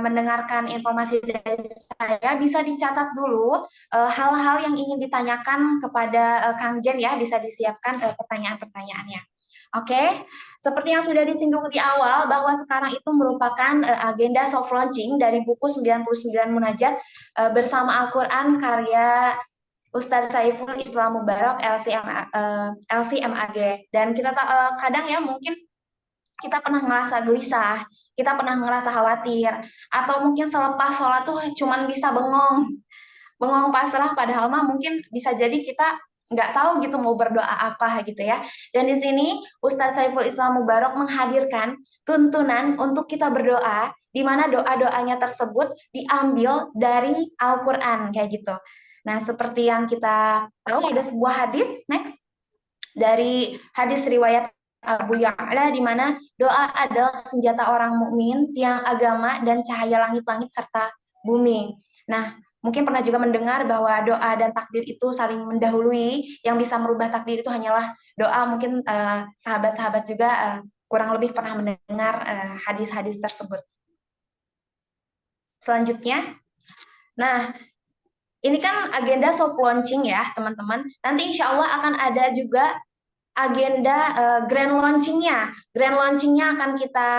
Speaker 2: mendengarkan informasi dari saya bisa dicatat dulu hal-hal yang ingin ditanyakan kepada Kang Jen ya, bisa disiapkan pertanyaan-pertanyaannya. Oke, seperti yang sudah disinggung di awal bahwa sekarang itu merupakan agenda soft launching dari buku 99 Munajat bersama Al-Qur'an karya Ustadz Saiful Islam Mubarak LCMAG. Dan kita kadang ya mungkin kita pernah ngerasa gelisah, kita pernah ngerasa khawatir, atau mungkin selepas sholat tuh cuman bisa bengong, bengong pasrah, padahal mah mungkin bisa jadi kita nggak tahu gitu mau berdoa apa gitu ya. Dan di sini Ustadz Saiful Islam Mubarak menghadirkan tuntunan untuk kita berdoa, di mana doa-doanya tersebut diambil dari Al-Quran kayak gitu. Nah, seperti yang kita tahu ada sebuah hadis, next, dari hadis riwayat Abu Ya'la di mana doa adalah senjata orang mukmin, tiang agama dan cahaya langit-langit serta bumi. Nah, mungkin pernah juga mendengar bahwa doa dan takdir itu saling mendahului, yang bisa merubah takdir itu hanyalah doa. Mungkin sahabat-sahabat juga kurang lebih pernah mendengar hadis-hadis tersebut. Selanjutnya, nah ini kan agenda soft launching ya teman-teman. Nanti insya Allah akan ada juga agenda grand launching-nya. Grand launching-nya akan kita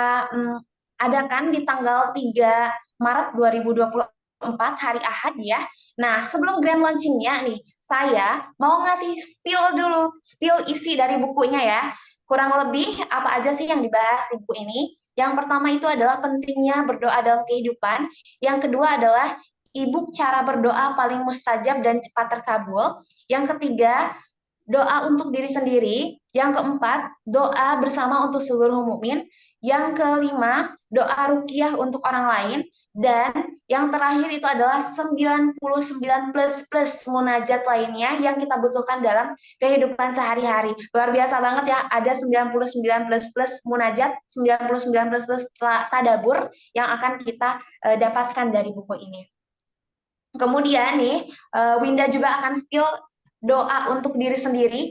Speaker 2: adakan di tanggal 3 Maret 2024 hari Ahad ya. Nah, sebelum grand launching-nya nih, saya mau ngasih spill dulu, spill isi dari bukunya ya. Kurang lebih apa aja sih yang dibahas di buku ini? Yang pertama itu adalah pentingnya berdoa dalam kehidupan. Yang kedua adalah ebook cara berdoa paling mustajab dan cepat terkabul. Yang ketiga, doa untuk diri sendiri. Yang keempat, doa bersama untuk seluruh mukmin. Yang kelima, doa ruqyah untuk orang lain. Dan yang terakhir itu adalah 99 plus munajat lainnya yang kita butuhkan dalam kehidupan sehari-hari. Luar biasa banget ya, ada 99 plus munajat, 99 plus tadabur yang akan kita dapatkan dari buku ini. Kemudian nih, Winda juga akan spill doa untuk diri sendiri.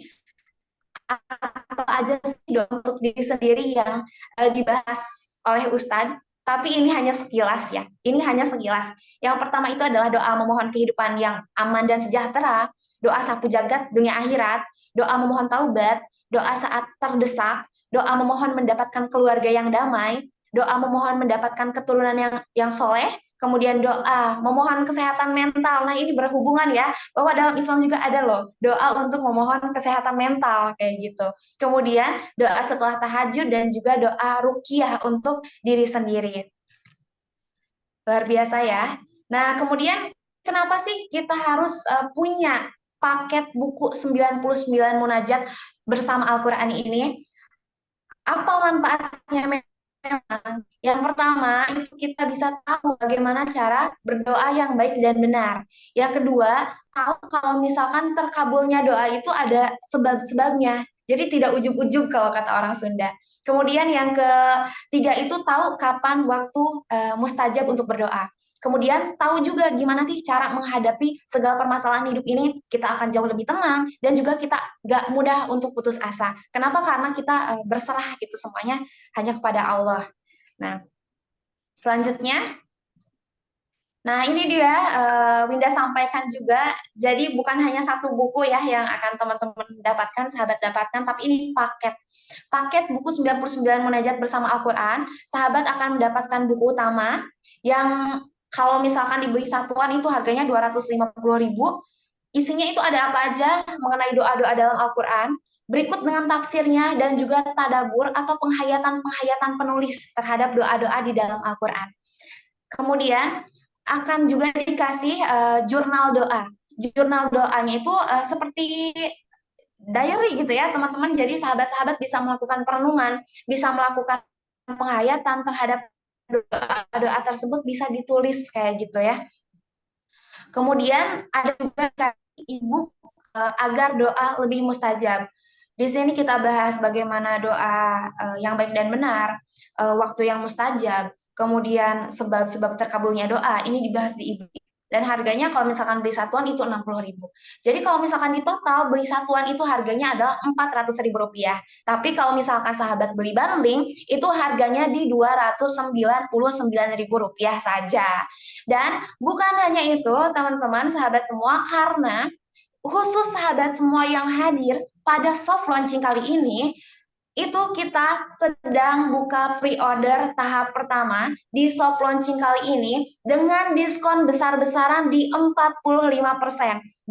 Speaker 2: Apa aja sih doa untuk diri sendiri yang dibahas oleh Ustadz, tapi ini hanya sekilas ya. Ini hanya sekilas. Yang pertama itu adalah doa memohon kehidupan yang aman dan sejahtera, doa sapu jagat dunia akhirat, doa memohon taubat, doa saat terdesak, doa memohon mendapatkan keluarga yang damai, doa memohon mendapatkan keturunan yang soleh, kemudian doa memohon kesehatan mental. Nah, ini berhubungan ya, bahwa dalam Islam juga ada loh doa untuk memohon kesehatan mental kayak gitu. Kemudian doa setelah tahajud dan juga doa ruqyah untuk diri sendiri. Luar biasa ya. Nah, kemudian kenapa sih kita harus punya paket buku 99 munajat bersama Al-Qur'an ini? Apa manfaatnya memang? Yang pertama, itu kita bisa tahu bagaimana cara berdoa yang baik dan benar. Yang kedua, tahu kalau misalkan terkabulnya doa itu ada sebab-sebabnya. Jadi tidak ujug-ujug kalau kata orang Sunda. Kemudian yang ketiga itu tahu kapan waktu mustajab untuk berdoa. Kemudian tahu juga gimana sih cara menghadapi segala permasalahan hidup ini. Kita akan jauh lebih tenang dan juga kita gak mudah untuk putus asa. Kenapa? Karena kita berserah itu semuanya hanya kepada Allah. Nah, selanjutnya, nah ini dia Winda sampaikan juga. Jadi bukan hanya satu buku ya yang akan teman-teman dapatkan, sahabat dapatkan, tapi ini paket. Paket buku 99 munajat bersama Al-Qur'an. Sahabat akan mendapatkan buku utama yang kalau misalkan dibeli satuan itu harganya 250.000. Isinya itu ada apa aja mengenai doa-doa dalam Al-Qur'an. Berikut dengan tafsirnya dan juga tadabur atau penghayatan-penghayatan penulis terhadap doa-doa di dalam Al-Qur'an. Kemudian akan juga dikasih jurnal doa. Jurnal doanya itu seperti diary gitu ya, teman-teman. Jadi sahabat-sahabat bisa melakukan perenungan, bisa melakukan penghayatan terhadap doa-doa tersebut, bisa ditulis kayak gitu ya. Kemudian ada juga e-book agar doa lebih mustajab. Di sini kita bahas bagaimana doa yang baik dan benar, waktu yang mustajab, kemudian sebab-sebab terkabulnya doa. Ini dibahas di e-book. Dan harganya kalau misalkan beli satuan itu 60.000. Jadi kalau misalkan di total beli satuan itu harganya adalah 400.000 rupiah. Tapi kalau misalkan sahabat beli bundling itu harganya di 299.000 rupiah saja. Dan bukan hanya itu teman-teman sahabat semua, karena khusus sahabat semua yang hadir pada soft launching kali ini, itu kita sedang buka pre-order tahap pertama di soft launching kali ini dengan diskon besar-besaran di 45%.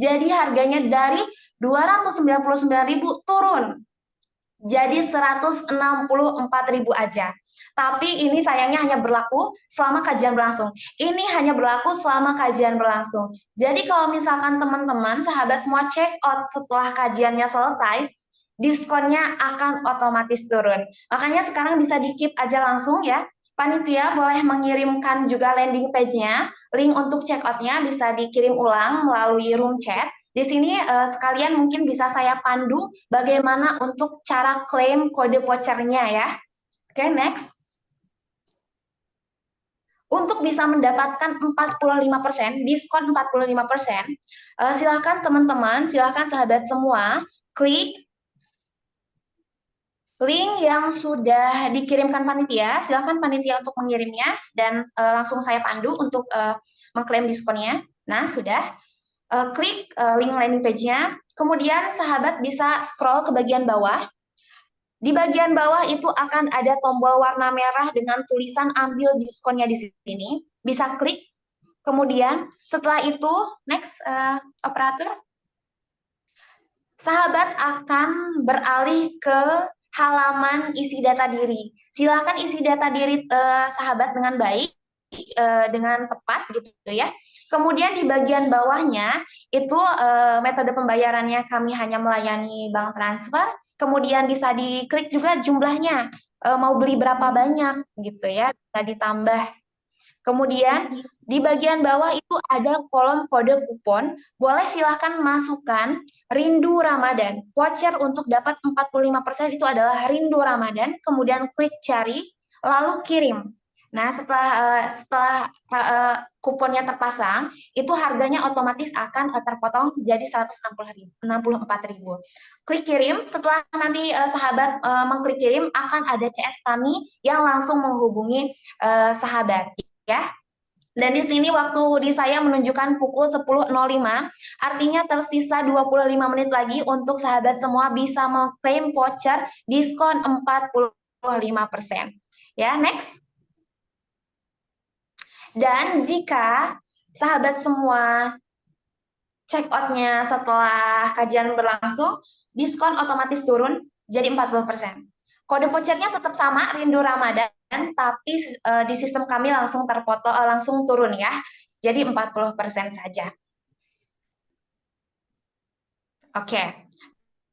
Speaker 2: Jadi harganya dari 299.000 turun jadi 164.000 aja. Tapi ini sayangnya hanya berlaku selama kajian berlangsung. Ini hanya berlaku selama kajian berlangsung. Jadi kalau misalkan teman-teman, sahabat semua check out setelah kajiannya selesai, diskonnya akan otomatis turun. Makanya sekarang bisa di-keep aja langsung ya. Panitia boleh mengirimkan juga landing page-nya. Link untuk check out-nya bisa dikirim ulang melalui room chat. Di sini sekalian mungkin bisa saya pandu bagaimana untuk cara klaim kode voucher-nya ya. Oke, next. Untuk bisa mendapatkan 45%, diskon 45%, silakan teman-teman, silakan sahabat semua, klik link yang sudah dikirimkan panitia. Silakan panitia untuk mengirimnya dan langsung saya pandu untuk mengklaim diskonnya. Nah, sudah. Klik link landing page-nya, kemudian sahabat bisa scroll ke bagian bawah. Di bagian bawah itu akan ada tombol warna merah dengan tulisan ambil diskonnya di sini. Bisa klik, kemudian setelah itu, next operator, sahabat akan beralih ke halaman isi data diri. Silakan isi data diri sahabat dengan baik, dengan tepat gitu ya. Kemudian di bagian bawahnya itu metode pembayarannya kami hanya melayani bank transfer. Kemudian bisa diklik juga jumlahnya, mau beli berapa banyak gitu ya, bisa ditambah. Kemudian di bagian bawah itu ada kolom kode kupon. Boleh silahkan masukkan Rindu Ramadan. Voucher untuk dapat 45% itu adalah Rindu Ramadan. Kemudian klik cari, lalu kirim. Nah, setelah kuponnya terpasang, itu harganya otomatis akan terpotong jadi 164.000. Klik kirim, setelah nanti sahabat mengklik kirim, akan ada CS kami yang langsung menghubungi sahabat ya. Dan di sini waktu di saya menunjukkan pukul 10.05, artinya tersisa 25 menit lagi untuk sahabat semua bisa mengklaim voucher diskon 45%. Ya, next. Dan jika sahabat semua check out-nya setelah kajian berlangsung, diskon otomatis turun jadi 40%. Kode vouchernya tetap sama, Rindu Ramadan, tapi di sistem kami langsung langsung turun ya. Jadi 40% saja. Oke.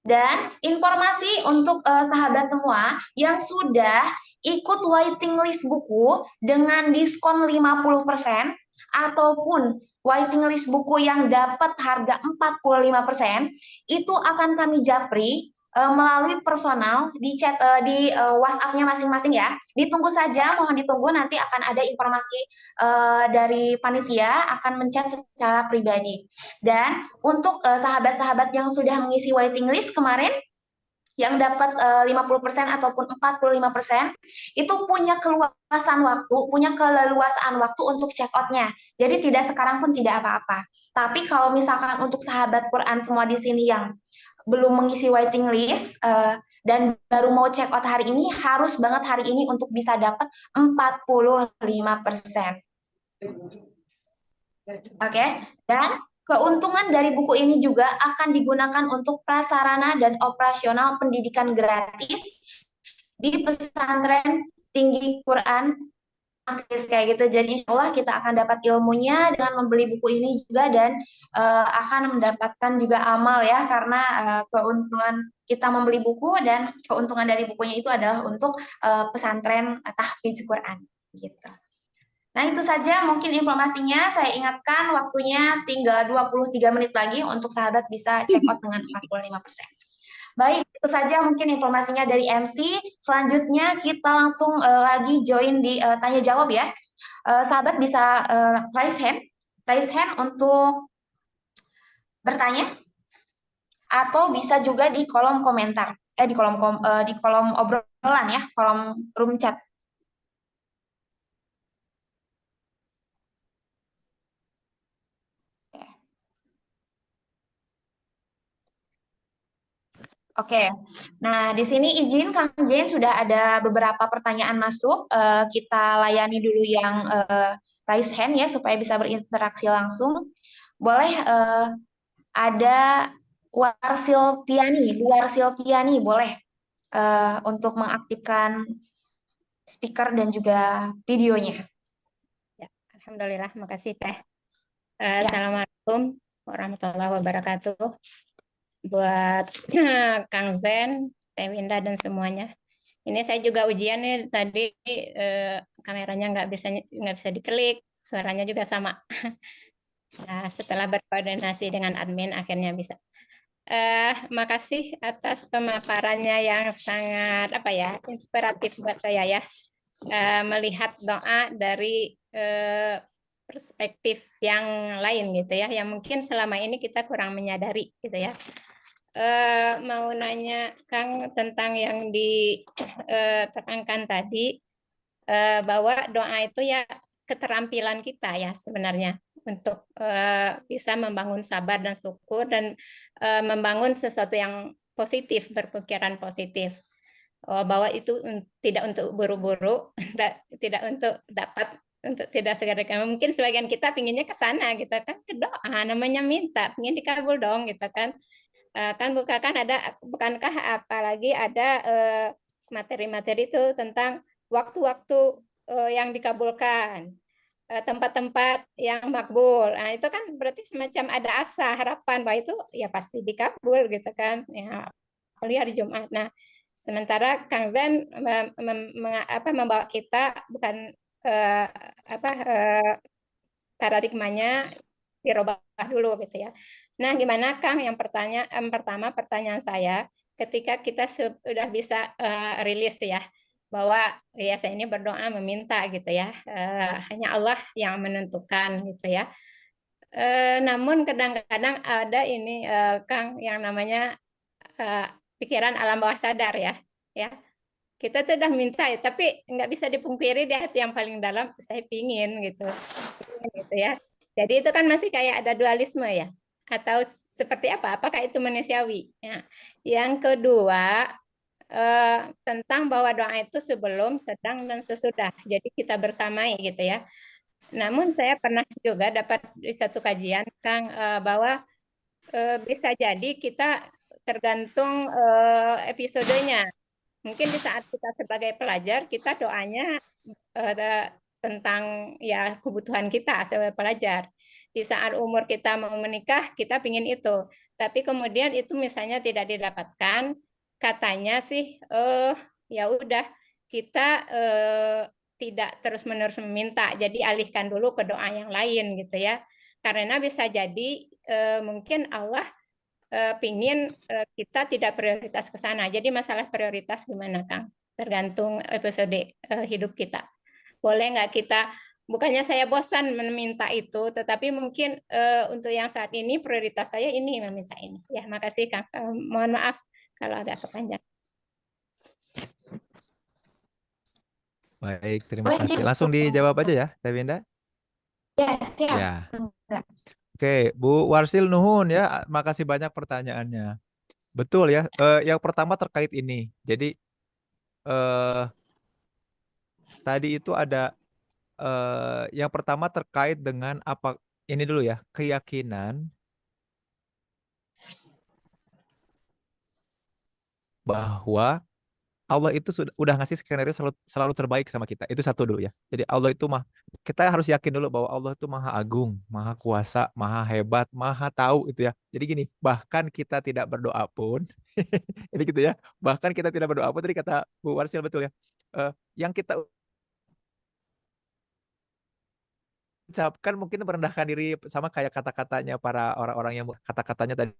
Speaker 2: Dan informasi untuk sahabat semua yang sudah ikut waiting list buku dengan diskon 50% ataupun waiting list buku yang dapat harga 45%, itu akan kami japri melalui personal di chat di WhatsApp-nya masing-masing ya. Ditunggu saja, mohon ditunggu, nanti akan ada informasi dari panitia akan menchat secara pribadi. Dan untuk sahabat-sahabat yang sudah mengisi waiting list kemarin, yang dapat 50% ataupun 45%, itu punya keleluasaan waktu untuk check out-nya. Jadi tidak sekarang pun tidak apa-apa. Tapi kalau misalkan untuk sahabat Quran semua di sini yang belum mengisi waiting list dan baru mau check out hari ini, harus banget hari ini untuk bisa dapat 45%. Oke, dan keuntungan dari buku ini juga akan digunakan untuk prasarana dan operasional pendidikan gratis di pesantren tinggi Quran Akis kayak gitu. Jadi insya Allah kita akan dapat ilmunya dengan membeli buku ini juga, dan akan mendapatkan juga amal ya, karena keuntungan kita membeli buku dan keuntungan dari bukunya itu adalah untuk pesantren tahfidz Quran gitu. Nah, itu saja mungkin informasinya. Saya ingatkan waktunya tinggal 23 menit lagi untuk sahabat bisa check out dengan 45%. Baik, itu saja mungkin informasinya dari MC. Selanjutnya kita langsung lagi join di tanya jawab ya. Sahabat bisa raise hand untuk bertanya, atau bisa juga di kolom komentar, di kolom obrolan ya, kolom room chat. Oke, nah di sini izin Kang Jen sudah ada beberapa pertanyaan masuk. Kita layani dulu yang raise hand ya supaya bisa berinteraksi langsung. Boleh ada Warsil Piani boleh untuk mengaktifkan speaker dan juga videonya.
Speaker 4: Ya, alhamdulillah, makasih Teh.
Speaker 2: Ya.
Speaker 4: Assalamualaikum warahmatullahi wabarakatuh. Buat Kang Zen, Teh Winda dan semuanya. Ini saya juga ujian nih tadi, kameranya nggak bisa diklik, suaranya juga sama. Nah, setelah berkoordinasi dengan admin akhirnya bisa. Makasih atas pemaparannya yang sangat inspiratif buat saya ya. Melihat doa dari perspektif yang lain gitu ya, yang mungkin selama ini kita kurang menyadari gitu ya. Mau nanya Kang tentang yang diterangkan tadi, bahwa doa itu ya keterampilan kita ya sebenarnya untuk bisa membangun sabar dan syukur dan membangun sesuatu yang positif, berpikiran positif. Bahwa itu tidak untuk buru-buru, tidak untuk dapat, untuk tidak segera mungkin sebagian kita pinginnya ke sana gitu kan, ke doa namanya minta, pingin dikabul dong gitu kan. Kan bukankah apalagi ada materi-materi itu tentang waktu-waktu yang dikabulkan, tempat-tempat yang makbul. Nah, itu kan berarti semacam ada asa, harapan bahwa itu ya pasti dikabul gitu kan. Ya, apalagi hari Jumat. Nah, sementara Kang Zen membawa kita bukan paradigmanya dirubah dulu gitu ya. Nah, gimana Kang? Yang pertama pertanyaan saya, ketika kita sudah bisa rilis ya bahwa ya saya ini berdoa meminta gitu ya, hanya Allah yang menentukan gitu ya. Namun kadang-kadang ada ini Kang yang namanya pikiran alam bawah sadar ya. Kita tuh udah minta ya, tapi nggak bisa dipungkiri di hati yang paling dalam saya pingin gitu ya. Jadi itu kan masih kayak ada dualisme ya, atau seperti apa? Apakah itu manusiawi? Ya. Yang kedua tentang bahwa doa itu sebelum, sedang, dan sesudah. Jadi kita bersamai gitu ya. Namun saya pernah juga dapat di satu kajian, Kang, bahwa bisa jadi kita tergantung episodenya. Mungkin di saat kita sebagai pelajar, kita doanya tentang ya kebutuhan kita sebagai pelajar. Di saat umur kita mau menikah, kita pingin itu. Tapi kemudian itu misalnya tidak didapatkan, katanya sih, ya udah kita tidak terus-menerus meminta, jadi alihkan dulu ke doa yang lain gitu ya. Karena bisa jadi mungkin Allah pingin kita tidak prioritas ke sana. Jadi masalah prioritas gimana, Kang? Tergantung episode hidup kita. Boleh nggak kita, bukannya saya bosan meminta itu, tetapi mungkin untuk yang saat ini prioritas saya ini meminta ini. Ya, makasih Kang. Mohon maaf kalau agak kepanjang.
Speaker 3: Baik, terima
Speaker 2: Boleh
Speaker 3: kasih.
Speaker 2: nih,
Speaker 3: Langsung dijawab aja ya, Teh Winda.
Speaker 2: ya, siap.
Speaker 3: Ya.
Speaker 2: Enggak.
Speaker 3: Oke, Bu Warsil nuhun ya. Makasih banyak pertanyaannya. Betul ya. Yang pertama terkait ini. Jadi eh, tadi itu ada yang pertama terkait dengan apa ini dulu ya, keyakinan bahwa Allah itu sudah udah ngasih skenario selalu terbaik sama kita. Itu satu dulu ya. Jadi Allah itu mah kita harus yakin dulu bahwa Allah itu maha agung, maha kuasa, maha hebat, maha tahu itu ya. Jadi gini, bahkan kita tidak berdoa pun, ini gitu ya. Bahkan kita tidak berdoa pun tadi kata Bu Warsil betul ya. Yang kita ucapkan mungkin merendahkan diri sama kayak kata-katanya para orang-orang yang kata-katanya tadi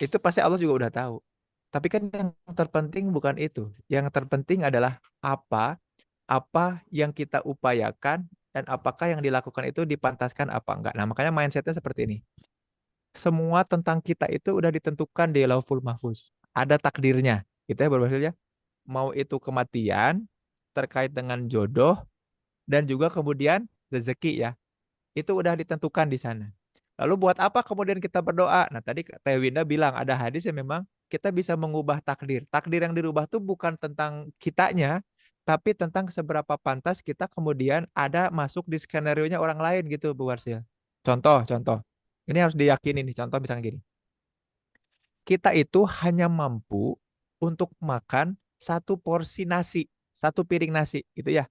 Speaker 3: itu pasti Allah juga udah tahu. Tapi kan yang terpenting bukan itu. Yang terpenting adalah apa yang kita upayakan dan apakah yang dilakukan itu dipantaskan apa enggak. Nah, makanya mindsetnya seperti ini. Semua tentang kita itu udah ditentukan di Lauhul Mahfuz. Ada takdirnya. Gitu ya berhasilnya. Mau itu kematian terkait dengan jodoh dan juga kemudian rezeki ya. Itu udah ditentukan di sana. Lalu buat apa kemudian kita berdoa? Nah, tadi Teh Winda bilang ada hadis yang memang kita bisa mengubah takdir. Takdir yang dirubah tuh bukan tentang kitanya, tapi tentang seberapa pantas kita kemudian ada masuk di skenario-nya orang lain gitu, Bu Warsil. Contoh. Ini harus diyakini nih, contoh misalnya gini. Kita itu hanya mampu untuk makan satu porsi nasi, satu piring nasi, gitu ya.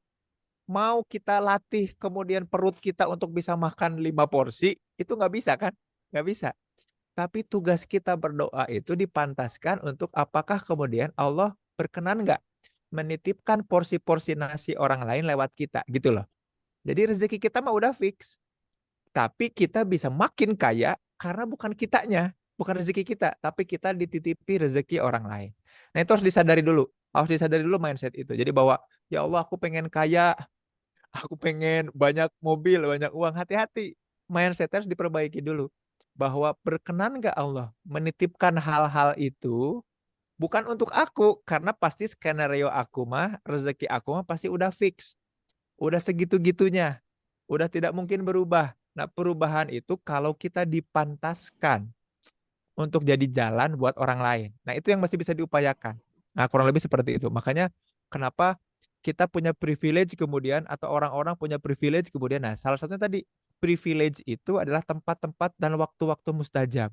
Speaker 3: Mau kita latih kemudian perut kita untuk bisa makan 5 porsi, itu nggak bisa kan? Nggak bisa. Tapi tugas kita berdoa itu dipantaskan untuk apakah kemudian Allah berkenan nggak menitipkan porsi-porsi nasi orang lain lewat kita gitu loh. Jadi rezeki kita mah udah fix. Tapi kita bisa makin kaya karena bukan kitanya, bukan rezeki kita, tapi kita dititipi rezeki orang lain. Nah itu harus disadari dulu mindset itu. Jadi bahwa ya Allah aku pengen kaya, aku pengen banyak mobil, banyak uang. Hati-hati. Mindset harus diperbaiki dulu. Bahwa berkenan nggak Allah menitipkan hal-hal itu bukan untuk aku. Karena pasti skenario aku mah, rezeki aku mah pasti udah fix. Udah segitu-gitunya. Udah tidak mungkin berubah. Nah perubahan itu kalau kita dipantaskan untuk jadi jalan buat orang lain. Nah itu yang masih bisa diupayakan. Nah kurang lebih seperti itu. Makanya kenapa kita punya privilege kemudian atau orang-orang punya privilege kemudian. Nah salah satunya tadi privilege itu adalah tempat-tempat dan waktu-waktu mustajab.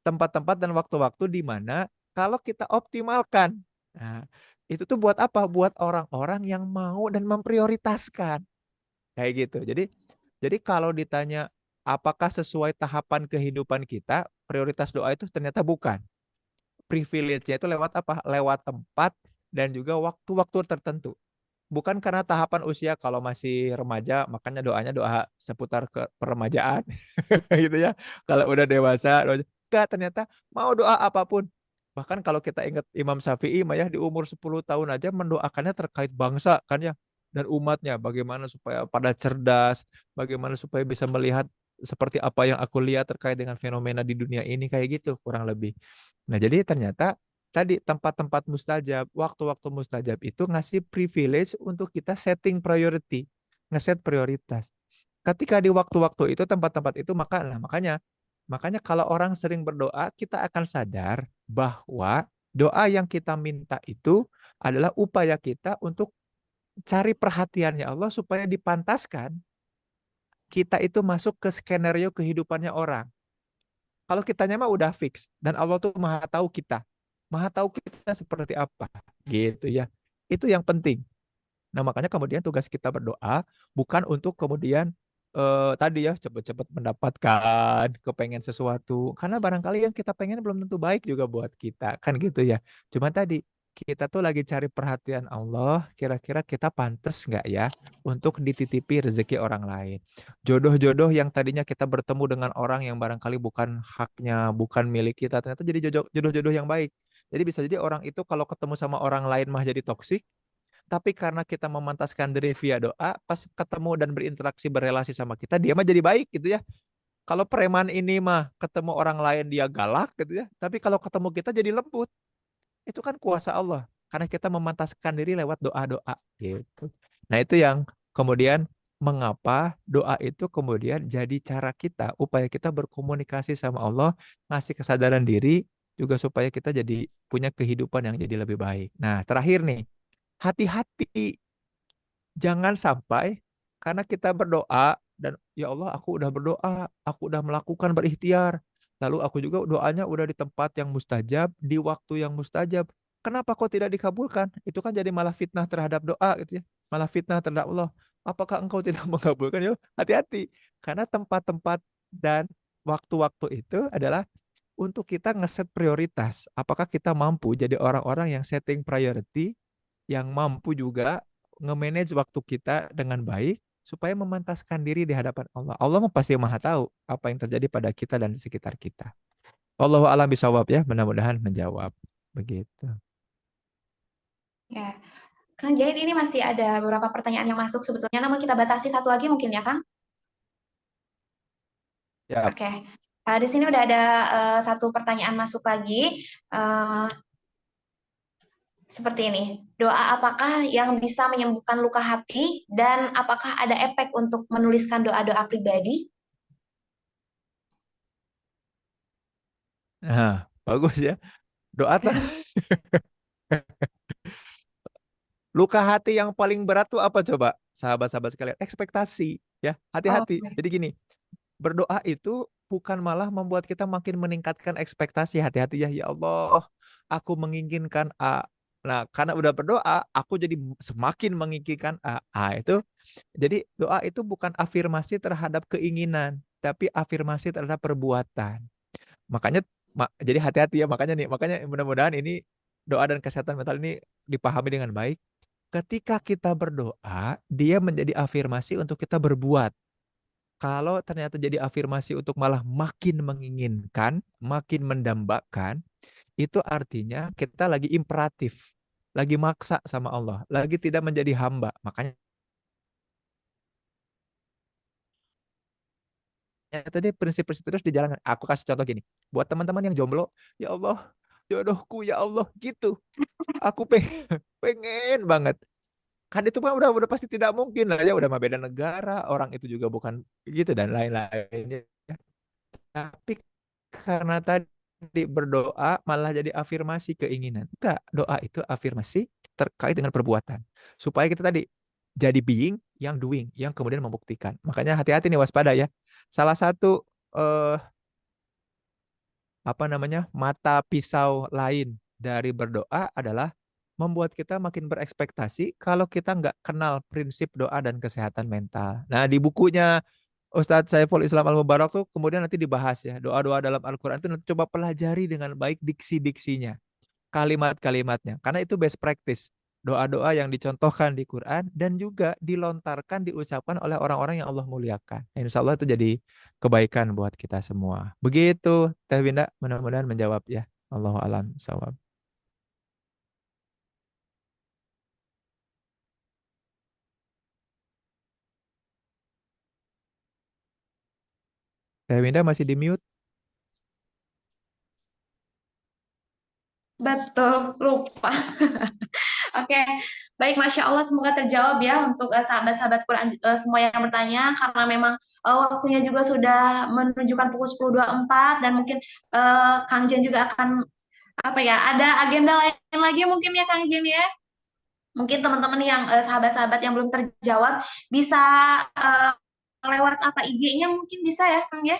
Speaker 3: Tempat-tempat dan waktu-waktu di mana kalau kita optimalkan. Nah itu tuh buat apa? Buat orang-orang yang mau dan memprioritaskan. Kayak gitu. Jadi kalau ditanya apakah sesuai tahapan kehidupan kita, prioritas doa itu ternyata bukan. Privilege-nya itu lewat apa? Lewat tempat dan juga waktu-waktu tertentu. Bukan karena tahapan usia kalau masih remaja, makanya doanya doa seputar ke peremajaan gitu ya. Kalau udah dewasa, enggak ternyata mau doa apapun. Bahkan kalau kita ingat Imam Syafi'i mah ya di umur 10 tahun aja mendoakannya terkait bangsa kan ya dan umatnya bagaimana supaya pada cerdas, bagaimana supaya bisa melihat seperti apa yang aku lihat terkait dengan fenomena di dunia ini kayak gitu kurang lebih. Nah, jadi ternyata tadi tempat-tempat mustajab, waktu-waktu mustajab itu ngasih privilege untuk kita setting priority, ngeset prioritas. Ketika di waktu-waktu itu tempat-tempat itu makanya makanya kalau orang sering berdoa kita akan sadar bahwa Doa yang kita minta itu adalah upaya kita untuk cari perhatiannya Allah supaya dipantaskan kita itu masuk ke skenario kehidupannya orang. Kalau kitanya mah udah fix dan Allah tuh maha tahu kita. Maha tahu kita seperti apa gitu ya. Itu yang penting. Nah, makanya kemudian tugas kita berdoa bukan untuk kemudian tadi ya cepat-cepat mendapatkan kepengen sesuatu. Karena barangkali yang kita pengen belum tentu baik juga buat kita. Kan gitu ya. Cuma tadi kita tuh lagi cari perhatian Allah, kira-kira kita pantas nggak ya untuk dititipi rezeki orang lain. Jodoh-jodoh yang tadinya kita bertemu dengan orang yang barangkali bukan haknya, bukan milik kita, ternyata jadi jodoh-jodoh yang baik. Jadi bisa jadi orang itu kalau ketemu sama orang lain mah jadi toksik, tapi karena kita memantaskan diri via doa, pas ketemu dan berinteraksi berelasi sama kita, dia mah jadi baik gitu ya. Kalau preman ini mah ketemu orang lain dia galak gitu ya, tapi kalau ketemu kita jadi lembut. Itu kan kuasa Allah, karena kita memantaskan diri lewat doa-doa gitu. Nah, itu yang kemudian mengapa doa itu kemudian jadi cara kita, upaya kita berkomunikasi sama Allah, ngasih kesadaran diri juga supaya kita jadi punya kehidupan yang jadi lebih baik. Nah, terakhir nih, hati-hati. Jangan sampai karena kita berdoa dan ya Allah aku udah berdoa, aku udah melakukan berikhtiar. Lalu aku juga doanya udah di tempat yang mustajab, di waktu yang mustajab. Kenapa kok tidak dikabulkan? Itu kan jadi malah fitnah terhadap doa gitu ya. Malah fitnah terhadap Allah. Apakah engkau tidak mengabulkan? Ya, hati-hati. Karena tempat-tempat dan waktu-waktu itu adalah untuk kita ngeset prioritas. Apakah kita mampu jadi orang-orang yang setting priority, yang mampu juga nge-manage waktu kita dengan baik supaya memantaskan diri di hadapan Allah. Allah mah pasti maha tahu apa yang terjadi pada kita dan di sekitar kita. Wallahu a'lam bishawab ya, mudah-mudahan menjawab. Begitu.
Speaker 2: Ya, Kang Jahit ini masih ada beberapa pertanyaan yang masuk sebetulnya, namun kita batasi satu lagi mungkin ya, Kang?
Speaker 3: Ya,
Speaker 2: Oke. Di sini udah ada satu pertanyaan masuk lagi. Eh, Seperti ini. Doa apakah yang bisa menyembuhkan luka hati dan apakah ada efek untuk menuliskan doa-doa pribadi?
Speaker 3: nah, bagus ya. Doa luka hati yang paling berat tuh apa coba? Sahabat-sahabat sekalian, ekspektasi ya.
Speaker 2: Oh,
Speaker 3: Hati-hati. Jadi gini, berdoa itu bukan malah membuat kita makin meningkatkan ekspektasi. Hati-hati ya, ya Allah, aku menginginkan A. Nah, karena udah berdoa, aku jadi semakin menginginkan A. Itu. Jadi doa itu bukan afirmasi terhadap keinginan, tapi afirmasi terhadap perbuatan. Makanya jadi hati-hati ya, makanya mudah-mudahan ini doa dan kesehatan mental ini dipahami dengan baik. Ketika kita berdoa, dia menjadi afirmasi untuk kita berbuat. Kalau ternyata jadi afirmasi untuk malah makin menginginkan, makin mendambakan, itu artinya kita lagi imperatif, lagi maksa sama Allah, lagi tidak menjadi hamba. Makanya tadi prinsip-prinsip terus dijalankan. Aku kasih contoh gini, buat teman-teman yang jomblo, ya Allah, jodohku ya Allah, gitu. Aku pengen, pengen banget. Kan itu mah udah pasti tidak mungkin lah ya, udah mah beda negara, orang itu juga bukan gitu dan lain-lainnya. Tapi karena tadi berdoa malah jadi afirmasi keinginan. Enggak, doa itu afirmasi terkait dengan perbuatan. Supaya kita tadi jadi being yang doing, yang kemudian membuktikan. Makanya hati-hati nih, waspada ya. Salah satu eh, apa namanya, mata pisau lain dari berdoa adalah membuat kita makin berekspektasi kalau kita nggak kenal prinsip doa dan kesehatan mental. Nah, di bukunya Ustadz Saiful Islam Al-Mubarak tuh kemudian nanti dibahas ya, doa-doa dalam Al-Quran itu nanti coba pelajari dengan baik diksi-diksinya, kalimat-kalimatnya. Karena itu best practice. Doa-doa yang dicontohkan di Quran dan juga dilontarkan, diucapkan oleh orang-orang yang Allah muliakan. Nah, insya Allah itu jadi kebaikan buat kita semua. Begitu, Teh Winda, mudah-mudahan menjawab ya. Allahu a'lam bishawab. Teh Winda masih di mute.
Speaker 2: betul, lupa. Oke, baik, Masya Allah, semoga terjawab ya untuk sahabat-sahabat Quran semua yang bertanya, karena memang waktunya juga sudah menunjukkan pukul 10.24 dan mungkin Kang Jen juga akan apa ya, ada agenda lain lagi mungkin ya Kang Jin ya. Mungkin teman-teman yang sahabat-sahabat yang belum terjawab bisa eh, lewat apa IG-nya mungkin bisa ya Kang ya.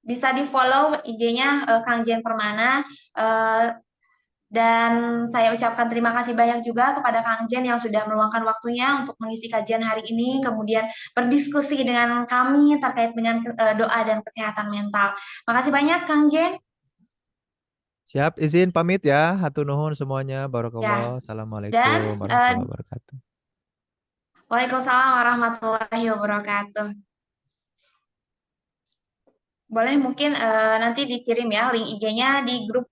Speaker 2: Bisa di-follow IG-nya Kang Jen Permana. Eh, dan saya ucapkan terima kasih banyak juga kepada Kang Jen yang sudah meluangkan waktunya untuk mengisi kajian hari ini, kemudian berdiskusi dengan kami terkait dengan doa dan kesehatan mental. Makasih banyak Kang Jen.
Speaker 3: Siap, izin pamit ya. Hatur nuhun semuanya.
Speaker 2: Ya,
Speaker 3: Barakallah. Assalamualaikum
Speaker 2: dan
Speaker 3: warahmatullahi wabarakatuh.
Speaker 2: Waalaikumsalam warahmatullahi wabarakatuh. Boleh mungkin nanti dikirim ya link IG-nya di grup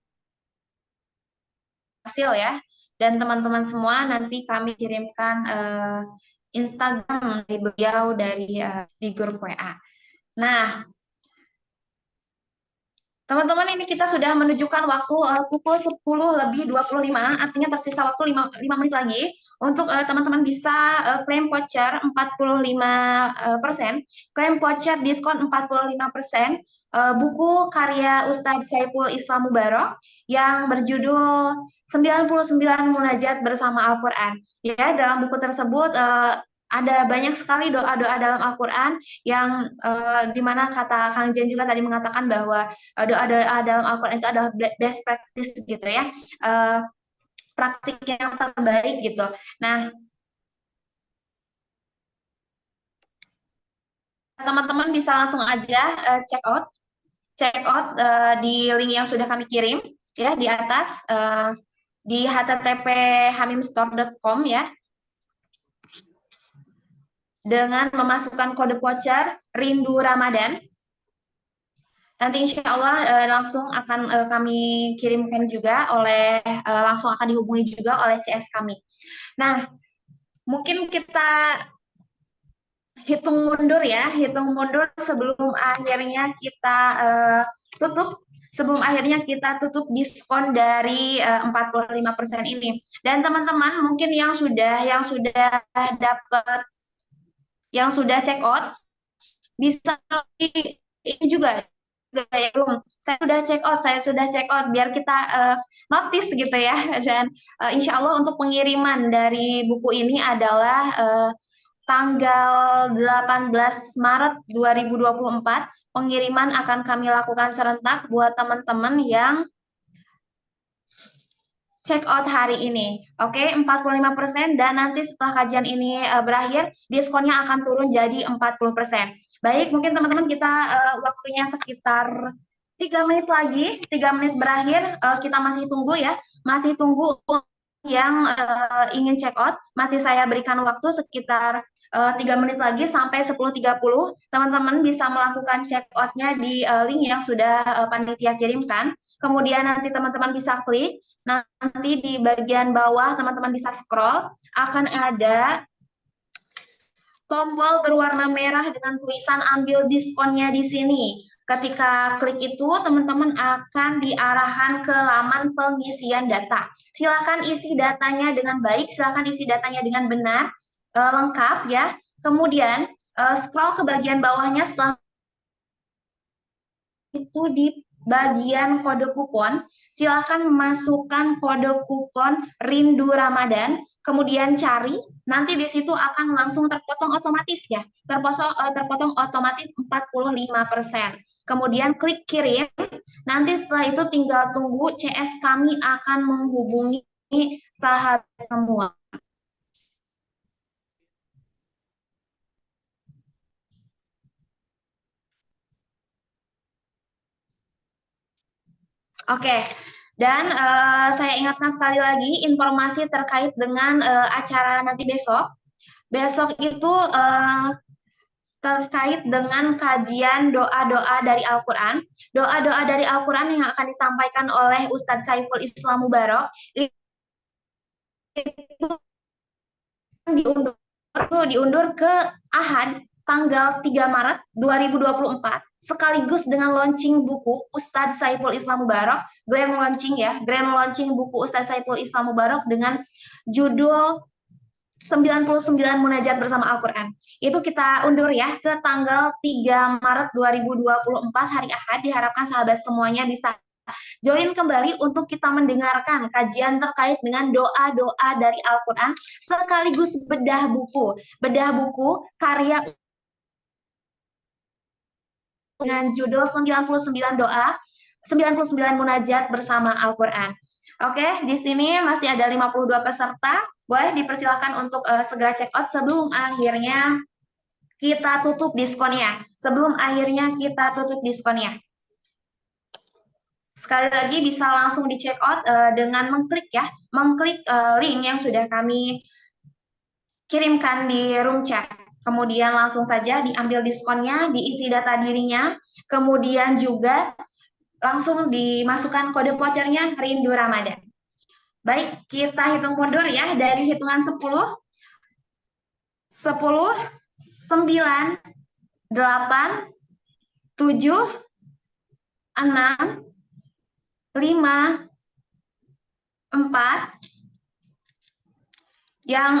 Speaker 2: hasil ya. Dan teman-teman semua nanti kami kirimkan Instagram dari beliau di grup WA. Nah, teman-teman ini kita sudah menunjukkan waktu pukul 10:25, artinya tersisa waktu 5 menit lagi untuk teman-teman bisa klaim voucher 45%, klaim voucher diskon 45%, buku karya Ustadz Saiful Islam Mubarok yang berjudul 99 Munajat Bersama Al-Quran. Ya, dalam buku tersebut ada banyak sekali doa-doa dalam Al-Quran yang di mana kata Kang Jen juga tadi mengatakan bahwa doa-doa dalam Al-Quran itu adalah best practice gitu ya, praktik yang terbaik gitu. Nah, teman-teman bisa langsung aja check out di link yang sudah kami kirim ya di atas di http://hamimstore.com ya, dengan memasukkan kode voucher Rindu Ramadan. Nanti insya Allah langsung akan kami kirimkan juga langsung akan dihubungi juga oleh CS kami. Nah, mungkin kita hitung mundur ya, hitung mundur sebelum akhirnya kita tutup diskon dari 45% ini. Dan teman-teman mungkin yang sudah dapat, yang sudah check out, bisa ini juga belum, saya sudah check out biar kita notice gitu ya. Dan insya Allah untuk pengiriman dari buku ini adalah tanggal 18 Maret 2024. Pengiriman akan kami lakukan serentak buat teman-teman yang check out hari ini. Oke, 45%, dan nanti setelah kajian ini berakhir, diskonnya akan turun jadi 40%. Baik, mungkin teman-teman kita waktunya sekitar 3 menit lagi, 3 menit berakhir, kita masih tunggu ya, masih tunggu yang ingin check out, masih saya berikan waktu sekitar 3 menit lagi sampai 10.30. Teman-teman bisa melakukan check out-nya di link yang sudah panitia kirimkan. Kemudian nanti teman-teman bisa klik, nanti di bagian bawah teman-teman bisa scroll, akan ada tombol berwarna merah dengan tulisan ambil diskonnya di sini. Ketika klik itu, teman-teman akan diarahkan ke laman pengisian data. Silakan isi datanya dengan baik, silakan isi datanya dengan benar, lengkap ya. Kemudian scroll ke bagian bawahnya, setelah itu di bagian kode kupon, silakan masukkan kode kupon Rindu Ramadan, kemudian cari, nanti di situ akan langsung terpotong otomatis ya, terpotong otomatis 45%. Kemudian klik kirim, nanti setelah itu tinggal tunggu CS kami akan menghubungi sahabat semua. Oke, dan saya ingatkan sekali lagi informasi terkait dengan acara nanti besok. Besok itu terkait dengan kajian doa-doa dari Al-Quran. Doa-doa dari Al-Quran yang akan disampaikan oleh Ustadz Saiful Islam Mubarok itu diundur ke Ahad tanggal 3 Maret 2024, sekaligus dengan launching buku Ustadz Saiful Islam Mubarok, grand launching buku Ustadz Saiful Islam Mubarok dengan judul 99 Munajat Bersama Al-Quran. Itu kita undur ya ke tanggal 3 Maret 2024 hari Ahad. Diharapkan sahabat semuanya bisa join kembali untuk kita mendengarkan kajian terkait dengan doa-doa dari Al-Quran sekaligus bedah buku karya dengan judul 99 doa, 99 munajat bersama Al-Quran. Oke, di sini masih ada 52 peserta. Boleh dipersilakan untuk segera check out sebelum akhirnya kita tutup diskonnya. Sekali lagi bisa langsung di check out dengan mengklik link yang sudah kami kirimkan di room chat. Kemudian langsung saja diambil diskonnya, diisi data dirinya, kemudian juga langsung dimasukkan kode vouchernya Rindu Ramadan. Baik, kita hitung mundur ya dari hitungan 10, 9, 8, 7, 6, 5, 4. Yang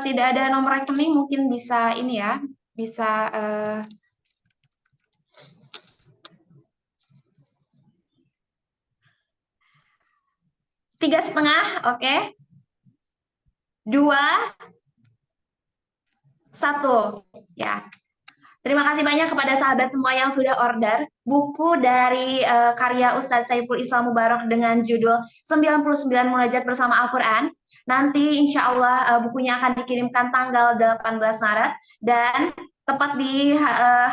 Speaker 2: tidak ada nomor rekening mungkin bisa ini ya, bisa 3,5, oke. 2, 1, ya. Terima kasih banyak kepada sahabat semua yang sudah order buku dari karya Ustadz Saiful Islam Mubarak dengan judul 99 Munajat Bersama Al-Quran. Nanti insya Allah bukunya akan dikirimkan tanggal 18 Maret dan tepat di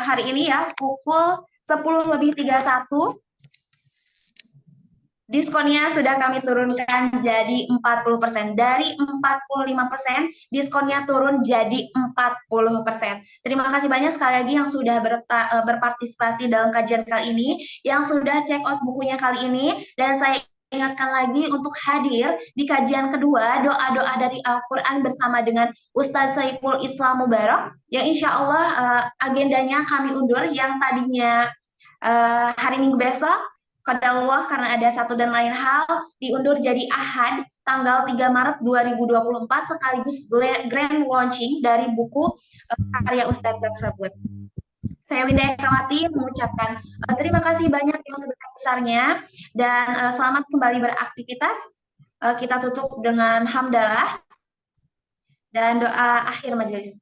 Speaker 2: hari ini ya, pukul 10:31. Diskonnya sudah kami turunkan jadi 40%. Dari 45%, diskonnya turun jadi 40%. Terima kasih banyak sekali lagi yang sudah berpartisipasi dalam kajian kali ini, yang sudah check out bukunya kali ini, dan saya ingatkan lagi untuk hadir di kajian kedua, doa-doa dari Al-Quran bersama dengan Ustadz Saiful Islam Mubarak, yang insya Allah agendanya kami undur, yang tadinya hari Minggu besok, qadarullah karena ada satu dan lain hal diundur jadi Ahad tanggal 3 Maret 2024 sekaligus grand launching dari buku karya Ustadz tersebut. Saya Winda Ekawati mengucapkan terima kasih banyak yang sebesar-besarnya dan selamat kembali beraktivitas. Kita tutup dengan hamdalah dan doa akhir majelis.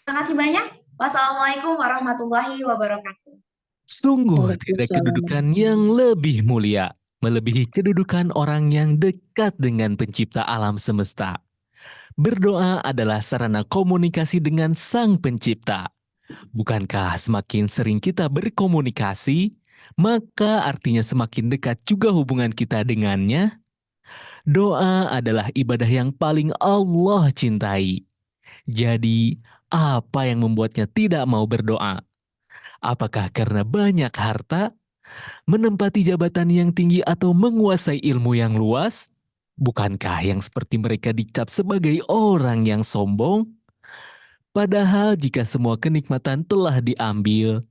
Speaker 2: Terima kasih banyak. Wassalamualaikum warahmatullahi wabarakatuh.
Speaker 1: Sungguh tidak kedudukan yang lebih mulia, melebihi kedudukan orang yang dekat dengan pencipta alam semesta. Berdoa adalah sarana komunikasi dengan Sang Pencipta. Bukankah semakin sering kita berkomunikasi, maka artinya semakin dekat juga hubungan kita dengannya? Doa adalah ibadah yang paling Allah cintai. Jadi, apa yang membuatnya tidak mau berdoa? Apakah karena banyak harta, menempati jabatan yang tinggi atau menguasai ilmu yang luas? Bukankah yang seperti mereka dicap sebagai orang yang sombong? Padahal jika semua kenikmatan telah diambil,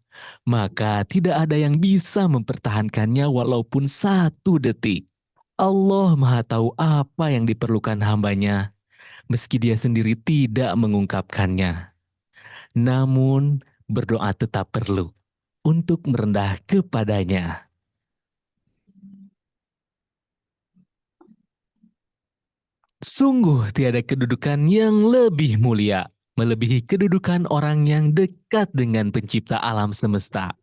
Speaker 1: maka tidak ada yang bisa mempertahankannya walaupun 1 detik. Allah Maha Tahu apa yang diperlukan hambanya, meski dia sendiri tidak mengungkapkannya. Namun, berdoa tetap perlu untuk merendah kepadanya. Sungguh tiada kedudukan yang lebih mulia, melebihi kedudukan orang yang dekat dengan pencipta alam semesta.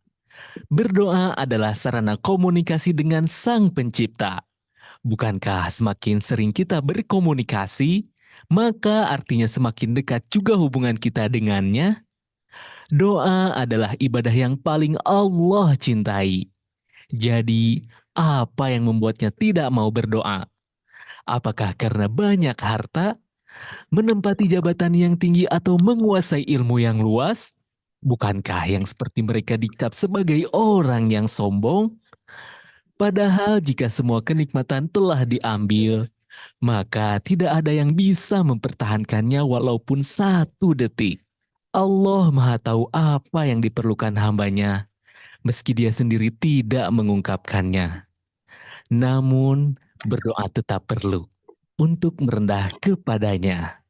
Speaker 1: Berdoa adalah sarana komunikasi dengan Sang Pencipta. Bukankah semakin sering kita berkomunikasi, maka artinya semakin dekat juga hubungan kita dengannya? Doa adalah ibadah yang paling Allah cintai. Jadi, apa yang membuatnya tidak mau berdoa? Apakah karena banyak harta, menempati jabatan yang tinggi atau menguasai ilmu yang luas? Bukankah yang seperti mereka dicap sebagai orang yang sombong? Padahal jika semua kenikmatan telah diambil, maka tidak ada yang bisa mempertahankannya walaupun 1 detik. Allah Maha Tahu apa yang diperlukan hambanya, meski dia sendiri tidak mengungkapkannya. Namun, berdoa tetap perlu untuk merendah kepadanya.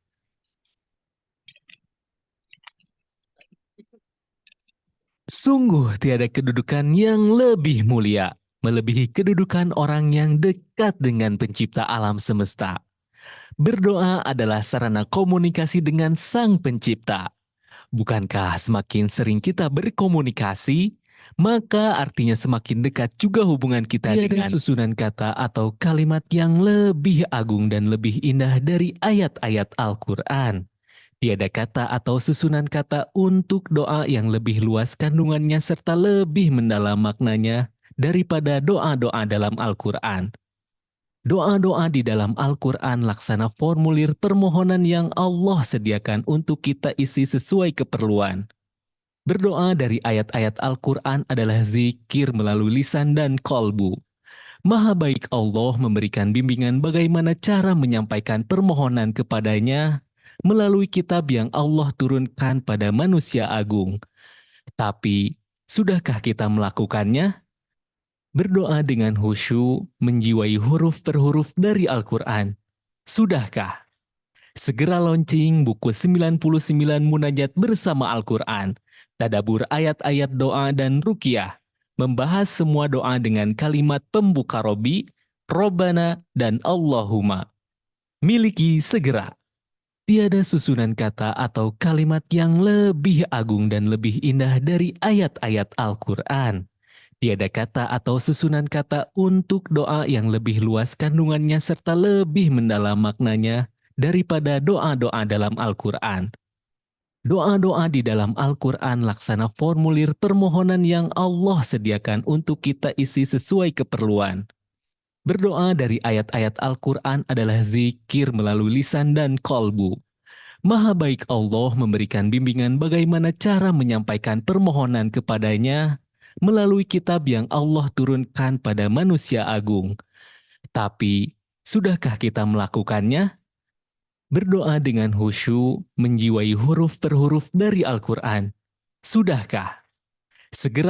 Speaker 1: Sungguh tiada kedudukan yang lebih mulia, melebihi kedudukan orang yang dekat dengan pencipta alam semesta. Berdoa adalah sarana komunikasi dengan Sang Pencipta. Bukankah semakin sering kita berkomunikasi, maka artinya semakin dekat juga hubungan kita dengan susunan kata atau kalimat yang lebih agung dan lebih indah dari ayat-ayat Al-Quran. Tiada kata atau susunan kata untuk doa yang lebih luas kandungannya serta lebih mendalam maknanya daripada doa-doa dalam Al-Quran. Doa-doa di dalam Al-Quran laksana formulir permohonan yang Allah sediakan untuk kita isi sesuai keperluan. Berdoa dari ayat-ayat Al-Quran adalah zikir melalui lisan dan kolbu. Maha baik Allah memberikan bimbingan bagaimana cara menyampaikan permohonan kepadanya melalui kitab yang Allah turunkan pada manusia agung. Tapi, sudahkah kita melakukannya? Berdoa dengan khusyuk, menjiwai huruf per huruf dari Al-Quran. Sudahkah? Segera launching buku 99 Munajat bersama Al-Quran. Tadabur ayat-ayat doa dan ruqyah. Membahas semua doa dengan kalimat pembuka Robi, Robbana, dan Allahumma. Miliki segera. Tiada susunan kata atau kalimat yang lebih agung dan lebih indah dari ayat-ayat Al-Quran. Tiada kata atau susunan kata untuk doa yang lebih luas kandungannya serta lebih mendalam maknanya daripada doa-doa dalam Al-Quran. Doa-doa di dalam Al-Quran laksana formulir permohonan yang Allah sediakan untuk kita isi sesuai keperluan. Berdoa dari ayat-ayat Al-Quran adalah zikir melalui lisan dan kolbu. Maha baik Allah memberikan bimbingan bagaimana cara menyampaikan permohonan kepadanya melalui kitab yang Allah turunkan pada manusia agung. Tapi, sudahkah kita melakukannya? Berdoa dengan khusyuk, menjiwai huruf per huruf dari Al-Quran. Sudahkah? Segera